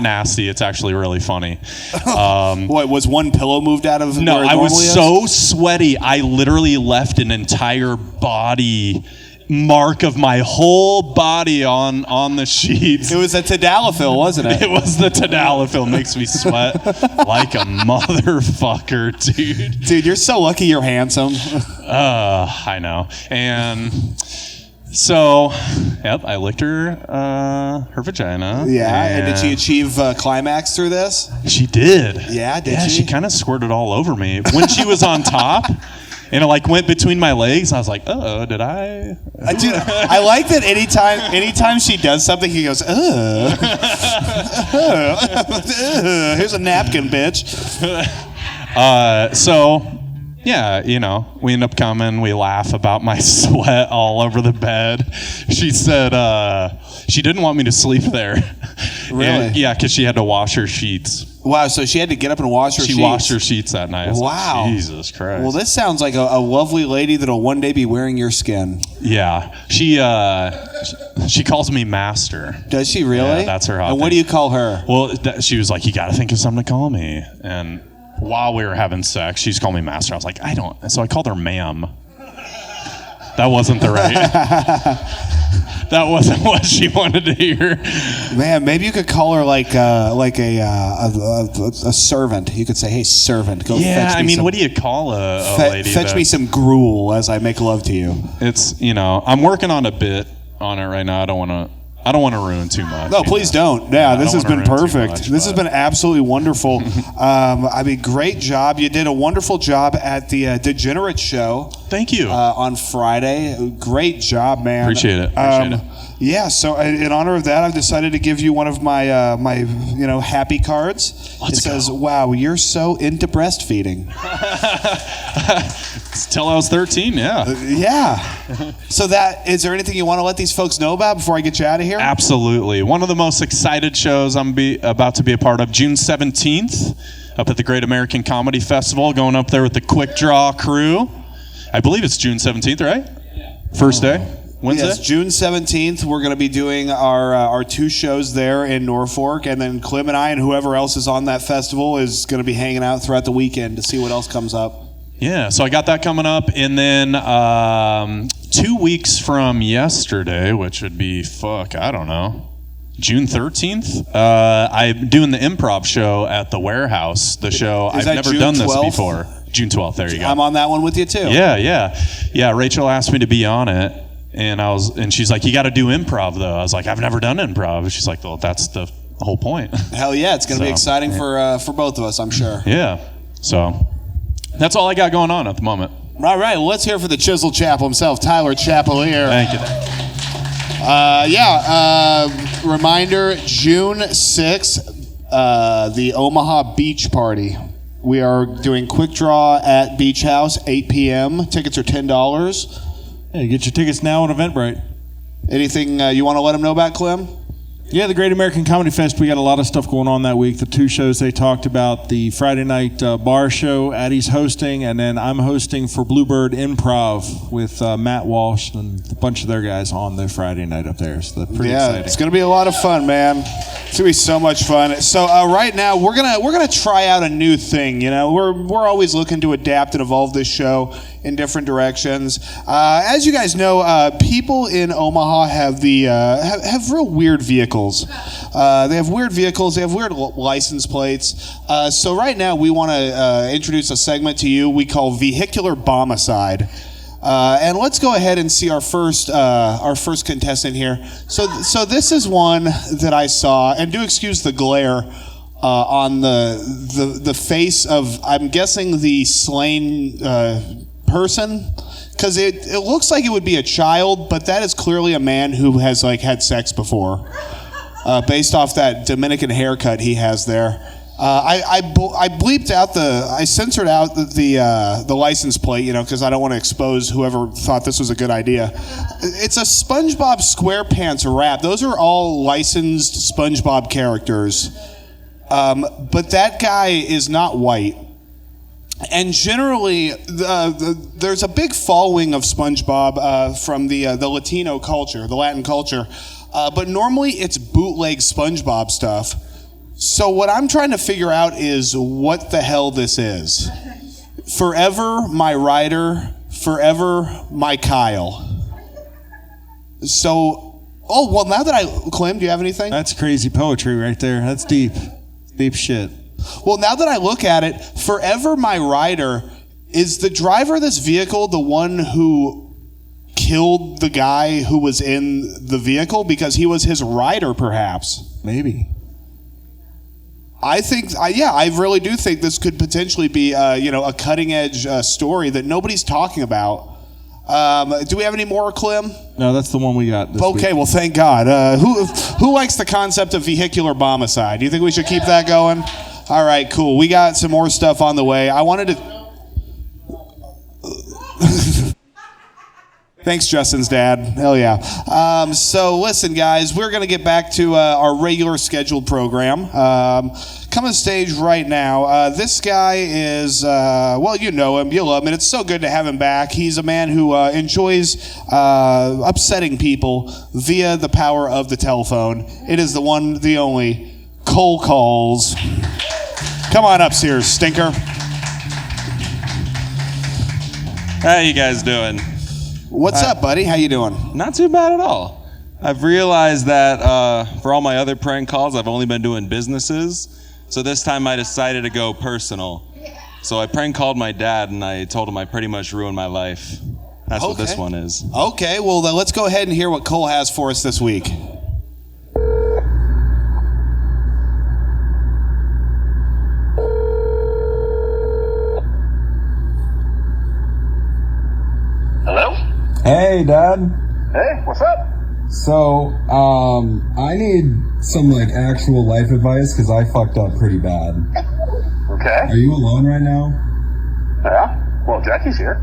nasty. It's actually really funny. What, was one pillow moved out of? No, I was so sweaty. I literally left an entire body mark of my whole body on the sheets. It was a tadalafil, wasn't it? It was the tadalafil. Makes me sweat like a motherfucker, dude. Dude, you're so lucky you're handsome. I know. And so, yep, I licked her vagina. Yeah, and did she achieve climax through this? She did. Yeah, did she? Yeah, she kind of squirted all over me. When she was on top, And it like went between my legs. I was like, oh, did I? Dude, I like that anytime she does something, he goes, here's a napkin, bitch. So, yeah, you know, we end up coming. We laugh about my sweat all over the bed. She said she didn't want me to sleep there. Really? Yeah, because she had to wash her sheets. Wow, so she had to get up and wash her sheets. She washed her sheets that night. I was Wow. like, Jesus Christ. Well, this sounds like a lovely lady that'll one day be wearing your skin. Yeah. She calls me master. Does she really? Yeah, that's her hot And what thing. do you call her? Well, she was like, you got to think of something to call me. And while we were having sex, she's called me master. I was like, I don't. So I called her ma'am. That wasn't the right. That wasn't what she wanted to hear. Man, maybe you could call her like a servant. You could say, "Hey, servant, go fetch me Yeah, I mean, some, what do you call a lady? fetch me some gruel as I make love to you." It's, you know, I'm working on a bit on it right now. I don't want to ruin too much. No, please don't. Yeah, this has been perfect. This has been. been absolutely wonderful. I mean, great job. You did a wonderful job at the Degenerate show. Thank you. On Friday. Great job, man. Appreciate it. Yeah, so in honor of that, I've decided to give you one of my my happy cards. Let's it says, go. "Wow, you're so into breastfeeding." Till I was 13, yeah. Yeah. So is there anything you want to let these folks know about before I get you out of here? Absolutely. One of the most excited shows I'm about to be a part of, June 17th, up at the Great American Comedy Festival, going up there with the Quick Draw crew. I believe it's June 17th, right? First day? Wednesday? Yes, June 17th, we're going to be doing our two shows there in Norfolk, and then Clem and I and whoever else is on that festival is going to be hanging out throughout the weekend to see what else comes up. Yeah, so I got that coming up, and then 2 weeks from yesterday, which would be, I don't know, June 13th, I'm doing the improv show at the Warehouse, the show. Is I've that never June done this 12th? before. June 12th, there you go. I'm on that one with you too. Yeah, Rachel asked me to be on it, and she's like, you got to do improv, though. I was like, I've never done improv. She's like, well, that's the whole point. Hell yeah, it's going to be exciting for both of us, I'm sure. Yeah, so that's all I got going on at the moment. All right, well, let's hear for the Chisel Chapel himself, Tyler Chapelier. Thank you. Reminder, June 6th, the Omaha Beach Party. We are doing Quick Draw at Beach House, 8 p.m. Tickets are $10. Hey, get your tickets now on Eventbrite. Anything you want to let them know about, Clem? Yeah, the Great American Comedy Fest, we got a lot of stuff going on that week. The two shows they talked about, the Friday night bar show, Addie's hosting, and then I'm hosting for Bluebird Improv with Matt Walsh and a bunch of their guys on the Friday night up there. So that's pretty exciting. It's going to be a lot of fun, man. It's going to be so much fun. So right now we're gonna try out a new thing. You know, we're always looking to adapt and evolve this show in different directions. As you guys know, people in Omaha have have real weird vehicles. They have weird vehicles. They have weird license plates. So right now we want to introduce a segment to you we call Vehicular Bomicide. And let's go ahead and see our first contestant here. So this is one that I saw, and do excuse the glare on the face of, I'm guessing, the slain person, because it looks like it would be a child, but that is clearly a man who has had sex before, based off that Dominican haircut he has there. I bleeped out I censored out the license plate, because I don't want to expose whoever thought this was a good idea. It's a SpongeBob SquarePants rap. Those are all licensed SpongeBob characters, but that guy is not white. And generally, there's a big following of SpongeBob from the Latino culture, the Latin culture, but normally it's bootleg SpongeBob stuff. So what I'm trying to figure out is what the hell this is. Forever my Ryder, forever my Kyle. So, now that Clem, do you have anything? That's crazy poetry right there. That's deep. Deep shit. Well, now that I look at it, forever my Ryder, is the driver of this vehicle the one who killed the guy who was in the vehicle because he was his rider, perhaps? Maybe. I think, I really do think this could potentially be, a cutting edge story that nobody's talking about. Do we have any more, Clem? No, that's the one we got this Okay, week. well, thank God. Who likes the concept of vehicular bombicide? Do you think we should keep that going? All right, cool. We got some more stuff on the way. I wanted to... Thanks, Justin's dad. Hell yeah. So listen, guys, we're going to get back to our regular scheduled program. Coming to stage right now. This guy is, you know him, you love him, and it's so good to have him back. He's a man who enjoys upsetting people via the power of the telephone. It is the one, the only, Cole Calls. Come on up, Sears, stinker. How you guys doing? What's up, buddy? How you doing? Not too bad at all. I've realized that for all my other prank calls, I've only been doing businesses. So this time I decided to go personal. So I prank called my dad and I told him I pretty much ruined my life. That's what this one is. Okay, well, then let's go ahead and hear what Cole has for us this week. Hello? Hey, Dad. Hey, what's up? So, I need some, actual life advice because I fucked up pretty bad. Okay. Are you alone right now? Yeah? Well, Jackie's here.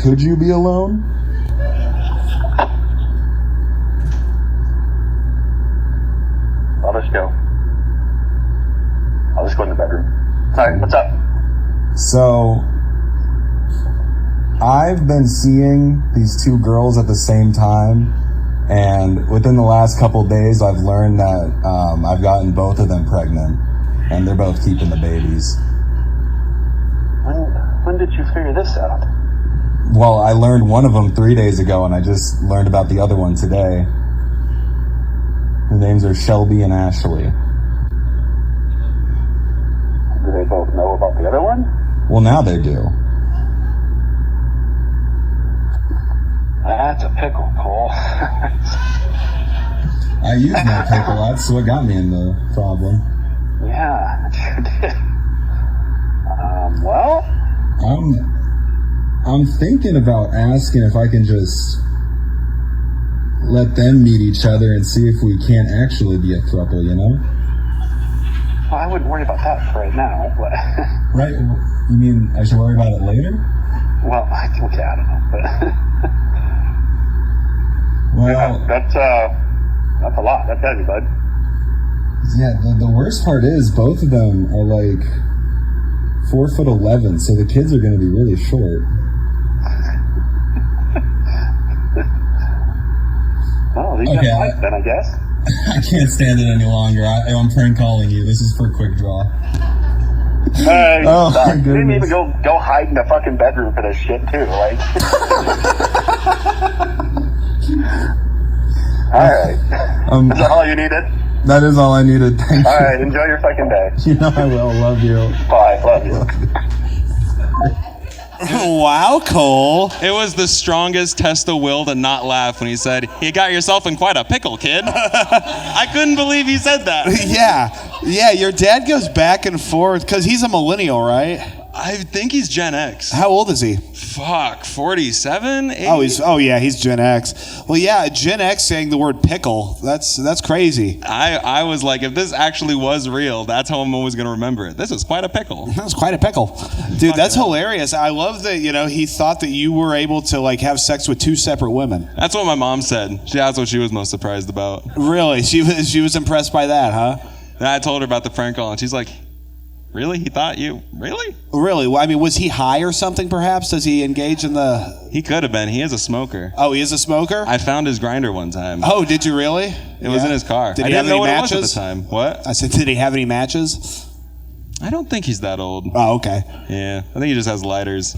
Could you be alone? I'll just go. I'll just go in the bedroom. Sorry, what's up? So, I've been seeing these two girls at the same time, and within the last couple days, I've learned that I've gotten both of them pregnant, and they're both keeping the babies. When did you figure this out? Well, I learned one of them 3 days ago, and I just learned about the other one today. Their names are Shelby and Ashley. Do they both know about the other one? Well, now they do. That's a pickle, Cole. I used my pickle, that's what got me in the problem. Yeah, it sure did. Well? I'm thinking about asking if I can just let them meet each other and see if we can't actually be a throuple, you know? Well, I wouldn't worry about that for right now, but... Right, you mean I should worry about it later? Well, I don't know, but... Well, that's a lot. That's heavy, bud. yeah, the worst part is both of them are 4'11", so the kids are going to be really short. Well, these Okay, are then, I guess. I can't stand it any longer. I'm prank calling you. This is for Quick Draw. Hey, Oh, my you didn't even goodness. go hide in the fucking bedroom for this shit, too. Alright. Is that all you needed? That is all I needed. Thank you. Alright, enjoy your fucking day. You know I will. Love you. Bye, love you. Wow, Cole. It was the strongest test of will to not laugh when he said, "You got yourself in quite a pickle, kid." I couldn't believe he said that. Yeah, your dad goes back and forth because he's a millennial, right? I think he's Gen X. How old is he? Fuck, 47? 80? He's Gen X. Well, yeah, Gen X saying the word pickle. That's crazy. I was like, if this actually was real, that's how I'm always going to remember it. This is quite a pickle. That's quite a pickle. Dude, that's hilarious. I love that, he thought that you were able to have sex with two separate women. That's what my mom said. That's what she was most surprised about. Really? She was impressed by that, huh? And I told her about the prank call, and she's like, "Really? He thought you... Really?" Really? Well, I mean, was he high or something, perhaps? Does he engage in the... He could have been. He is a smoker. Oh, he is a smoker? I found his grinder one time. Oh, did you really? It was in his car. Did I he didn't have know any what matches? it was at the time. What? I said, did he have any matches? I don't think he's that old. Oh, okay. Yeah, I think he just has lighters.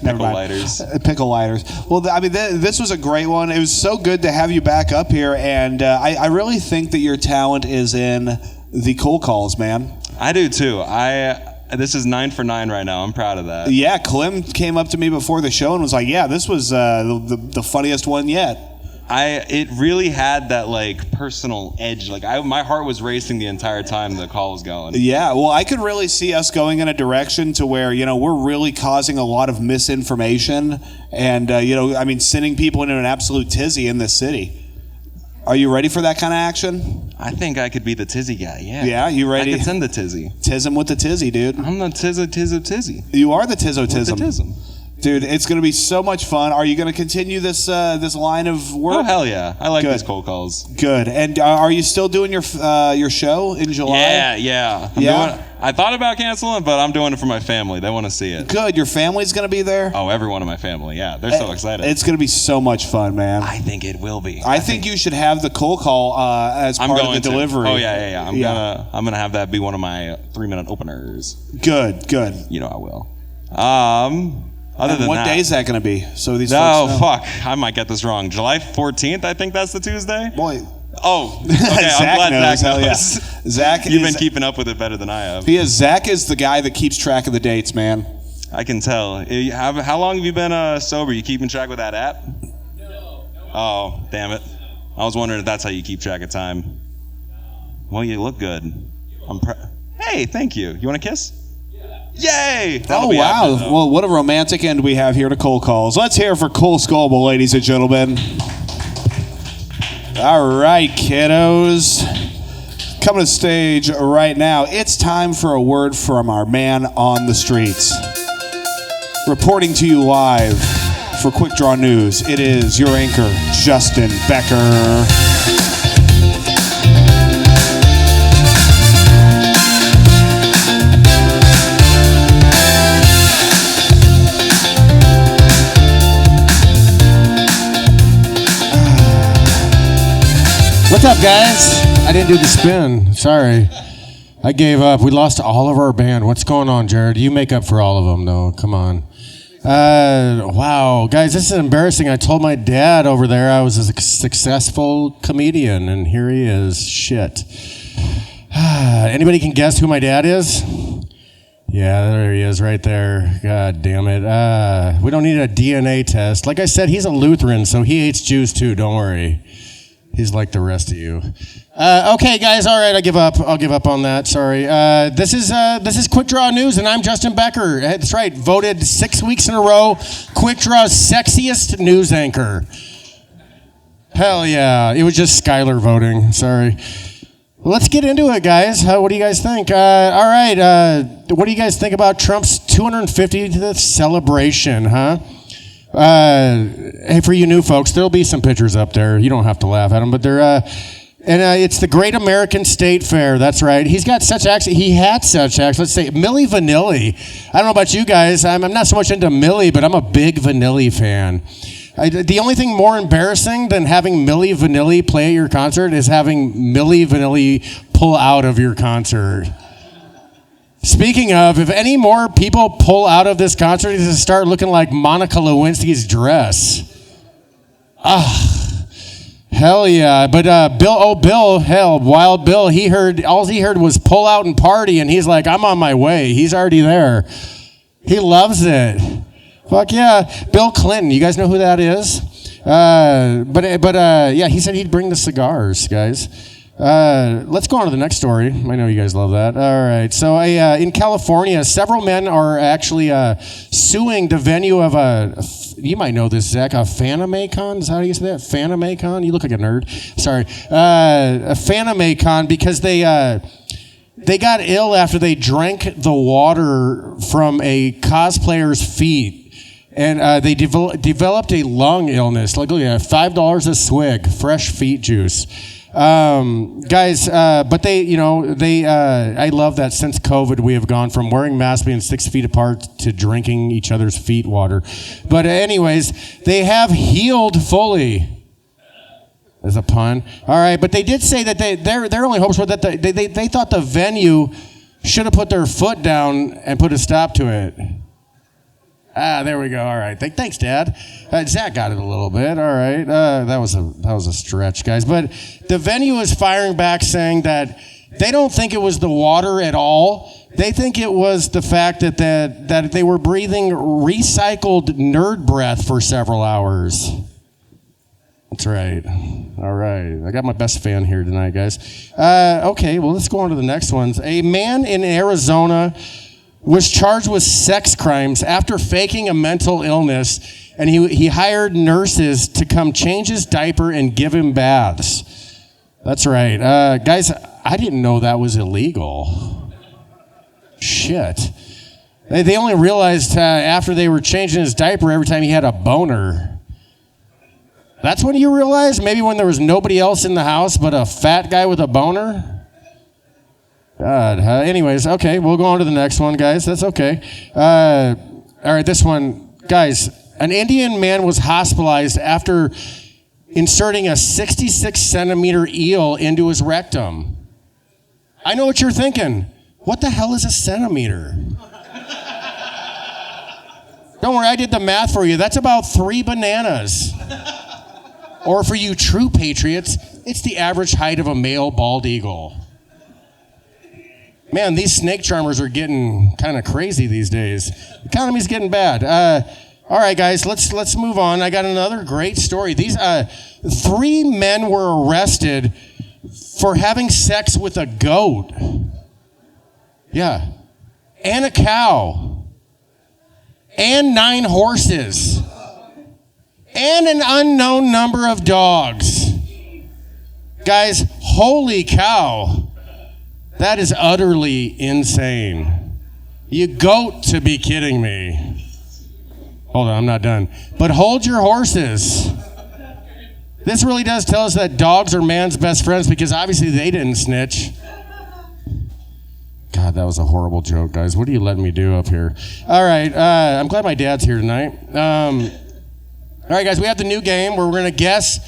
Never mind. lighters. Pickle lighters. Well, this was a great one. It was so good to have you back up here, and I really think that your talent is in the cold calls, man. I do too. This is 9 for 9 right now. I'm proud of that. Yeah, Clem came up to me before the show and was like, "Yeah, this was the funniest one yet." It really had that like personal edge. Like my heart was racing the entire time the call was going. Yeah, well, I could really see us going in a direction to where, we're really causing a lot of misinformation and, sending people into an absolute tizzy in this city. Are you ready for that kind of action? I think I could be the tizzy guy, yeah. Yeah, you ready? I could send the tizzy. Tism with the tizzy, dude. I'm the tizzy. You are the tizzo-tism. With the tism. Dude, it's going to be so much fun. Are you going to continue this line of work? Oh, hell yeah. I like Good. these cold calls. Good. And are you still doing your show in July? Yeah. I thought about canceling, but I'm doing it for my family. They want to see it. Good. Your family's going to be there? Oh, everyone in my family, yeah. They're so excited. It's going to be so much fun, man. I think it will be. I think you should have the cold call as part of the delivery. Oh, yeah. I'm gonna have that be one of my 3-minute openers. Good. You know I will. What day is that going to be? So these fuck. I might get this wrong. July 14th, I think that's the Tuesday. Boy. Oh, okay. I'm glad Zach knows. Yeah. Zach, you've been keeping up with it better than I have. Zach is the guy that keeps track of the dates, man. I can tell. How long have you been sober? You keeping track with that app? No. Oh, damn it. I was wondering if that's how you keep track of time. Well, you look good. Hey, thank you. You want a kiss? Yay! Oh, wow. Well, what a romantic end we have here to Cold Calls. Let's hear it for Cole Scoble, ladies and gentlemen. All right, kiddos. Coming to stage right now, it's time for a word from our man on the streets. Reporting to you live for Quick Draw News, it is your anchor, Justin Becker. What's up, guys? I didn't do the spin. Sorry. I gave up. We lost all of our band. What's going on, Jared? You make up for all of them, though. Come on. Wow. Guys, this is embarrassing. I told my dad over there I was a successful comedian, and here he is. Shit. Anybody can guess who my dad is? Yeah, there he is right there. God damn it. We don't need a DNA test. Like I said, he's a Lutheran, so he hates Jews too. Don't worry. He's like the rest of you. Okay, guys. All right, I give up. I'll give up on that. Sorry. This is Quick Draw News, and I'm Justin Becker. That's right. Voted 6 weeks in a row, Quick Draw's sexiest news anchor. Hell yeah! It was just Skylar voting. Sorry. Let's get into it, guys. What do you guys think? All right. What do you guys think about Trump's 250th celebration? Huh? Hey, for you new folks, there'll be some pictures up there. You don't have to laugh at them, but they're it's the Great American State Fair. That's right. He's got such acts. He had such acts. Let's say Milli Vanilli. I don't know about you guys. I'm not so much into Milli, but I'm a big Vanilli fan. The only thing more embarrassing than having Milli Vanilli play at your concert is having Milli Vanilli pull out of your concert. Speaking of, if any more people pull out of this concert, it's going to start looking like Monica Lewinsky's dress. Hell yeah. But Wild Bill, all he heard was pull out and party, and he's like, I'm on my way. He's already there. He loves it. Fuck yeah. Bill Clinton, you guys know who that is? Yeah, he said he'd bring the cigars, guys. Let's go on to the next story. I know you guys love that. All right. So in California, several men are actually suing the venue of you might know this, Zach, a Fanamacon. Is that how you say that? Fanamacon? You look like a nerd. Sorry. A Fanamacon because they got ill after they drank the water from a cosplayer's feet. And they developed a lung illness. Like, look at that, $5 a swig, fresh feet juice. Guys, but I love that since COVID, we have gone from wearing masks being 6 feet apart to drinking each other's feet water. But anyways, they have healed fully. As a pun. All right, but they did say that their only hopes were that they thought the venue should have put their foot down and put a stop to it. There we go. All right. Thanks, Dad. Zach got it a little bit. All right. That was a stretch, guys. But the venue is firing back, saying that they don't think it was the water at all. They think it was the fact that they were breathing recycled nerd breath for several hours. That's right. All right. I got my best fan here tonight, guys. Okay, well, let's go on to the next ones. A man in Arizona was charged with sex crimes after faking a mental illness, and he hired nurses to come change his diaper and give him baths. That's right. Guys, I didn't know that was illegal. Shit. They only realized after they were changing his diaper every time he had a boner. That's when you realized? Maybe when there was nobody else in the house but a fat guy with a boner? God. Anyways, okay, we'll go on to the next one, guys. That's okay. All right, this one. Guys, an Indian man was hospitalized after inserting a 66-centimeter eel into his rectum. I know what you're thinking. What the hell is a centimeter? Don't worry, I did the math for you. That's about 3 bananas. Or for you true patriots, it's the average height of a male bald eagle. Man, these snake charmers are getting kind of crazy these days. The economy's getting bad. All right, guys, let's move on. I got another great story. These 3 men were arrested for having sex with a goat. Yeah. And a cow. And 9 horses. And an unknown number of dogs. Guys, holy cow. That is utterly insane. You goat to be kidding me. Hold on, I'm not done. But hold your horses. This really does tell us that dogs are man's best friends because obviously they didn't snitch. God, that was a horrible joke, guys. What are you letting me do up here? All right, I'm glad my dad's here tonight. All right, guys, we have the new game where we're going to guess.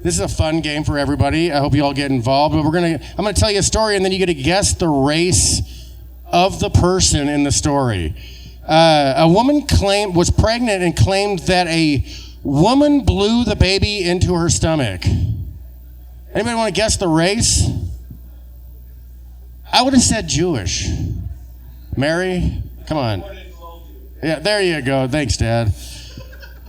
This is a fun game for everybody. I hope you all get involved. But I'm going to tell you a story, and then you get to guess the race of the person in the story. A woman was pregnant and claimed that a woman blew the baby into her stomach. Anybody want to guess the race? I would have said Jewish. Mary, come on. Yeah, there you go. Thanks, Dad.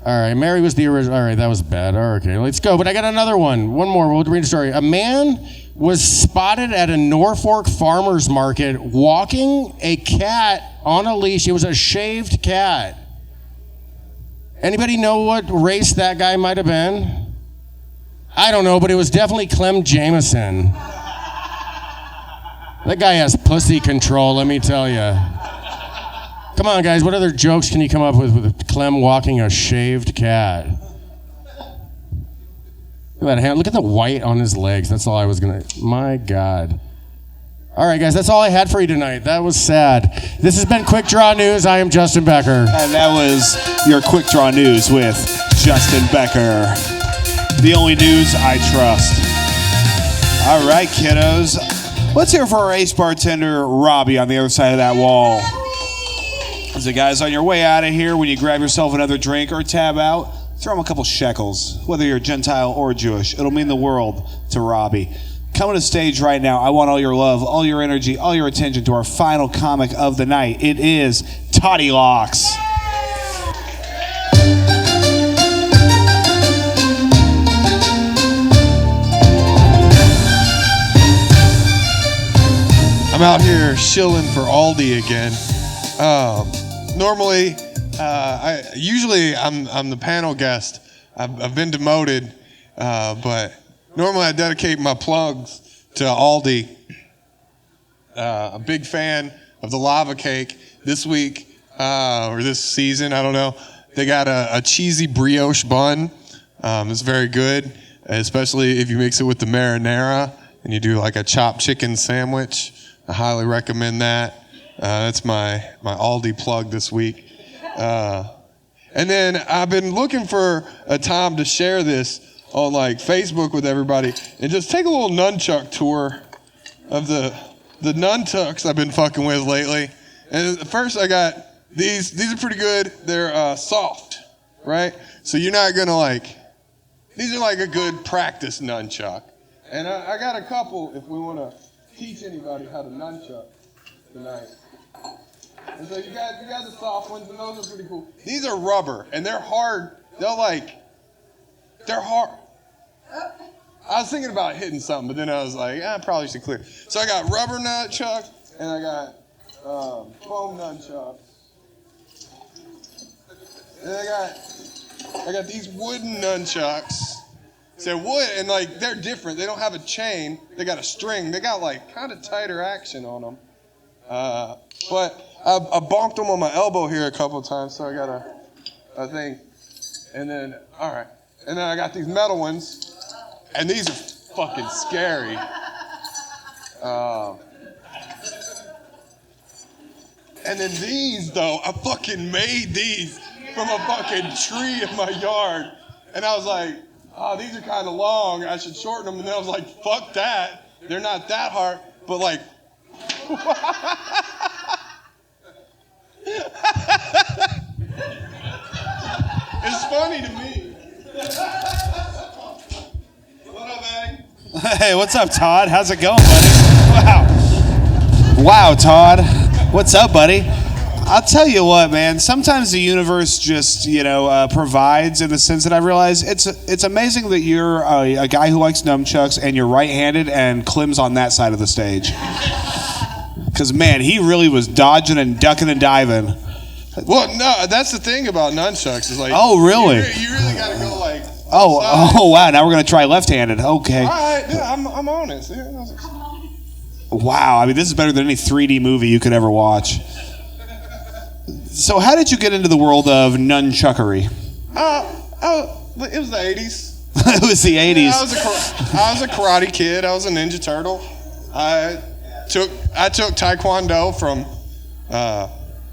All right, Mary was the original. All right, that was bad. All right, okay, let's go. But I got another one. One more. We'll read a story. A man was spotted at a Norfolk farmer's market walking a cat on a leash. It was a shaved cat. Anybody know what race that guy might have been? I don't know, but it was definitely Clem Jameson. That guy has pussy control, let me tell you. Come on, guys, what other jokes can you come up with Clem walking a shaved cat? Look at that hand. Look at the white on his legs. That's all I was going to... My God. All right, guys, that's all I had for you tonight. That was sad. This has been Quick Draw News. I am Justin Becker. And that was your Quick Draw News with Justin Becker. The only news I trust. All right, kiddos. Let's hear for our ace bartender, Robbie, on the other side of that wall. So, guys, on your way out of here, when you grab yourself another drink or tab out, throw him a couple shekels. Whether you're Gentile or Jewish, it'll mean the world to Robbie. Coming to stage right now, I want all your love, all your energy, all your attention to our final comic of the night. It is Toddy Locks. I'm out here shilling for Aldi again. Normally, I'm the panel guest. I've been demoted, but normally I dedicate my plugs to Aldi. A big fan of the lava cake. This week, or this season, I don't know. They got a cheesy brioche bun. It's very good, especially if you mix it with the marinara and you do like a chopped chicken sandwich. I highly recommend that. That's my Aldi plug this week. And then I've been looking for a time to share this on like Facebook with everybody and just take a little nunchuck tour of the nunchucks I've been fucking with lately. And first I got these. These are pretty good. They're soft, right? So you're not gonna these are like a good practice nunchuck. And I got a couple if we want to teach anybody how to nunchuck tonight. And so you got the soft ones, and those are pretty cool. These are rubber, and they're hard. They're hard. I was thinking about hitting something, but then I was like, I probably should clear. So I got rubber nunchucks, and I got foam nunchucks. And I got these wooden nunchucks. So wood, and like they're different. They don't have a chain. They got a string. They got like kind of tighter action on them. But I bonked them on my elbow here a couple of times, so I got a thing. And then, all right. And then I got these metal ones, and these are fucking scary. And then these, though, I fucking made these from a fucking tree in my yard. And I was like, oh, these are kind of long. I should shorten them. And then I was like, fuck that. They're not that hard. But like, it's funny to me. What up, man? Hey, what's up, Todd? How's it going, buddy? Wow, Todd. What's up, buddy? I'll tell you what, man. Sometimes the universe just, provides in the sense that I realize it's amazing that you're a guy who likes nunchucks and you're right-handed and Clem's on that side of the stage. Because, man, he really was dodging and ducking and diving. Well, no, that's the thing about nunchucks is like. Oh, really? You really got to go like. Oh, wow. Now we're going to try left-handed. Okay. All right, yeah, I'm honest. Yeah. Wow. I mean, this is better than any 3D movie you could ever watch. So how did you get into the world of nunchuckery? It was the 80s. It was the 80s. Yeah, I was a karate kid. I was a Ninja Turtle. I took Taekwondo from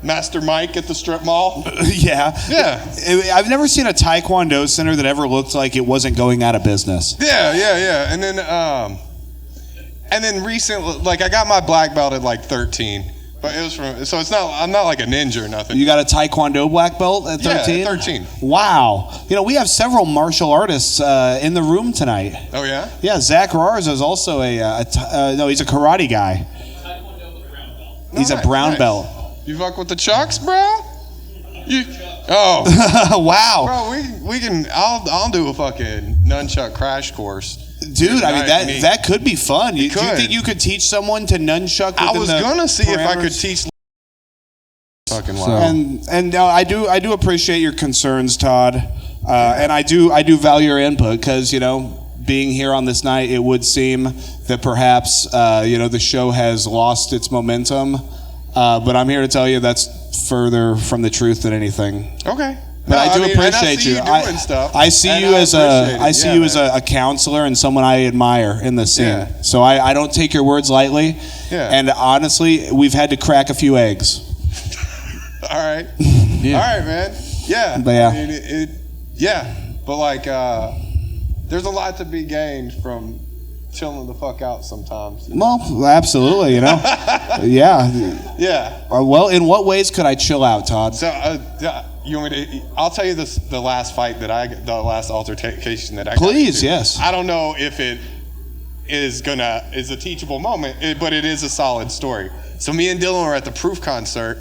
Master Mike at the strip mall. Yeah. I've never seen a Taekwondo center that ever looked like it wasn't going out of business. Yeah. And then recently, like I got my black belt at like 13. But it was so it's not. I'm not like a ninja or nothing. You got a Taekwondo black belt at 13? Yeah, 13. Wow. We have several martial artists in the room tonight. Oh yeah. Yeah, Zach Rars is also he's a karate guy. He's a brown belt. You fuck with the chucks, bro? Wow. Bro, we can. I'll do a fucking nunchuck crash course. Dude, I mean that could be fun. Do you think you could teach someone to nunchuck? I was gonna see if I could teach. Fucking wow. And I do appreciate your concerns, Todd, and I do value your input because being here on this night, it would seem that perhaps the show has lost its momentum, but I'm here to tell you that's further from the truth than anything. Okay. But I do appreciate you. I see you as a counselor and someone I admire in the scene. Yeah. So I don't take your words lightly. Yeah. And honestly, we've had to crack a few eggs. All right. Yeah. All right, man. Yeah. But yeah. I mean, But like, there's a lot to be gained from chilling the fuck out sometimes. Well, absolutely. Yeah. Yeah. Well, in what ways could I chill out, Todd? So, you want me to? I'll tell you the last fight the last altercation that I got Please, into. yes. I don't know if it is a teachable moment, but it is a solid story. So me and Dylan were at the Prof concert,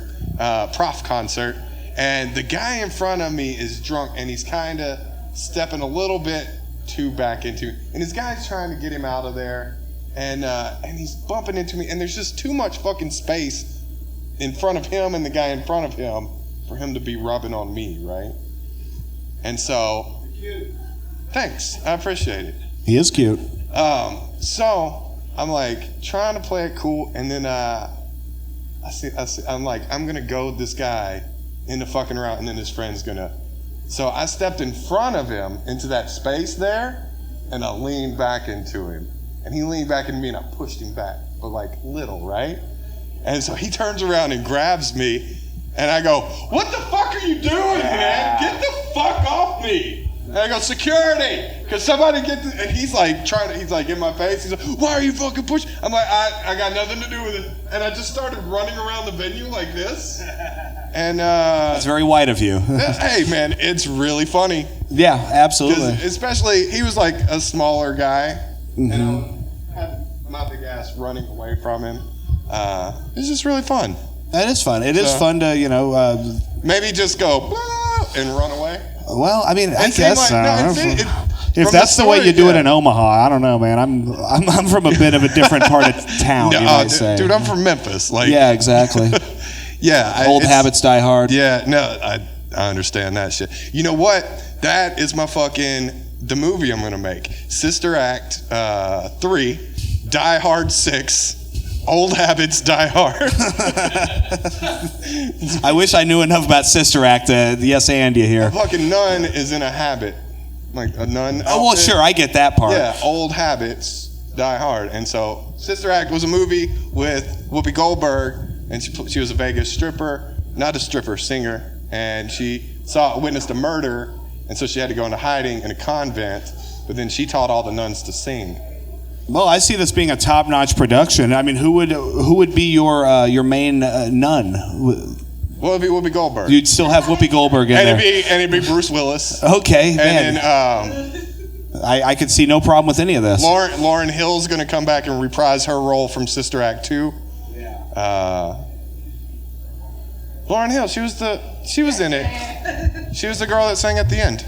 and the guy in front of me is drunk, and he's kind of stepping a little bit too back into, and this guy's trying to get him out of there, and he's bumping into me, and there's just too much fucking space in front of him and the guy in front of him for him to be rubbing on me, right? And so, thanks, I appreciate it. He is cute. So I'm like trying to play it cool, and then I'm like, I'm gonna go with this guy in the fucking route, and then his friend's gonna. So I stepped in front of him into that space there, and I leaned back into him, and he leaned back into me, and I pushed him back, but like little, right? And so he turns around and grabs me. And I go, what the fuck are you doing, man? Get the fuck off me. And I go, security. Because somebody and he's like in my face. He's like, why are you fucking pushing? I'm like, I got nothing to do with it. And I just started running around the venue like this. And that's very white of you. Hey, man, it's really funny. Yeah, absolutely. Especially, he was like a smaller guy. Mm-hmm. And I had my big ass running away from him. It's just really fun. That is fun. It is fun to, maybe just go and run away. Well, I mean, I guess so. If From that's the way story, you do it yeah. in Omaha, I don't know, man. I'm from a bit of a different part of town, you might say. Dude, I'm from Memphis. Like, Yeah, exactly. yeah. Old habits die hard. Yeah, no, I understand that shit. You know what? That is my the movie I'm gonna make. Sister Act 3, Die Hard 6. Old habits die hard. I wish I knew enough about Sister Act to yes and you A here. fucking nun is in a habit. Like a nun. Oh, well, outfit. sure, I get that part. Yeah, old habits die hard. And so Sister Act was a movie with Whoopi Goldberg, and she was a Vegas stripper, not a stripper, singer, and she witnessed a murder, and so she had to go into hiding in a convent, but then she taught all the nuns to sing. Well, I see this being a top-notch production. I mean, who would be your main nun? Well, it'd be Whoopi Goldberg. You'd still have Whoopi Goldberg in there. It'd be Bruce Willis. Okay, And man. then I could see no problem with any of this. Lauryn Hill's going to come back and reprise her role from Sister Act 2. Yeah. Lauryn Hill, she was in it. She was the girl that sang at the end.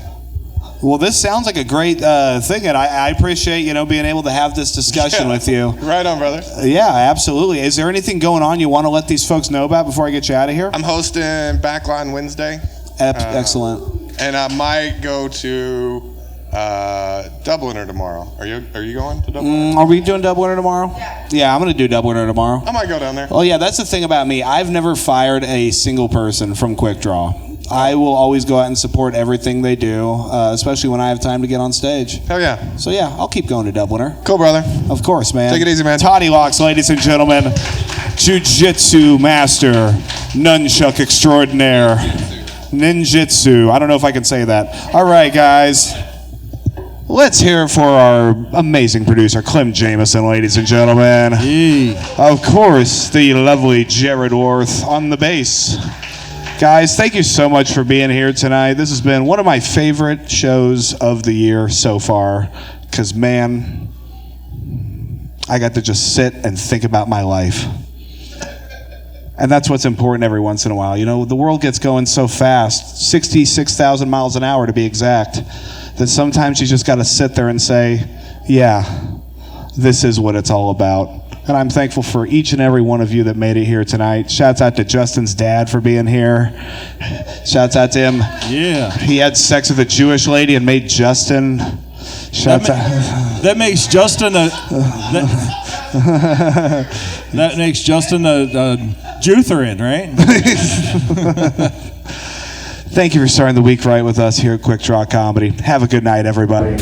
Well, this sounds like a great thing, and I appreciate being able to have this discussion with you. Right on, brother. Yeah, absolutely. Is there anything going on you want to let these folks know about before I get you out of here? I'm hosting Backline Wednesday. Excellent. And I might go to Dubliner tomorrow. Are you going to Dubliner? Are we doing Double Winner tomorrow? Yeah, I'm going to do Double Winner tomorrow. I might go down there. Well, yeah, that's the thing about me. I've never fired a single person from Quick Draw. I will always go out and support everything they do, especially when I have time to get on stage. Hell yeah. So yeah, I'll keep going to Dubliner. Cool, brother. Of course, man. Take it easy, man. Toddy Locks, ladies and gentlemen. Jiu-Jitsu master, nunchuck extraordinaire, ninjutsu. I don't know if I can say that. All right, guys. Let's hear it for our amazing producer, Clem Jameson, ladies and gentlemen. Of course, the lovely Jared Worth on the bass. Guys, thank you so much for being here tonight. This has been one of my favorite shows of the year so far, because, man, I got to just sit and think about my life. And that's what's important every once in a while. You know, the world gets going so fast, 66,000 miles an hour to be exact, that sometimes you just got to sit there and say, yeah, this is what it's all about. And I'm thankful for each and every one of you that made it here tonight. Shouts out to Justin's dad for being here. Shouts out to him. Yeah. He had sex with a Jewish lady and made Justin. Shouts out. That makes Justin that makes Justin a Jutheran, right? Thank you for starting the week right with us here at Quick Draw Comedy. Have a good night, everybody.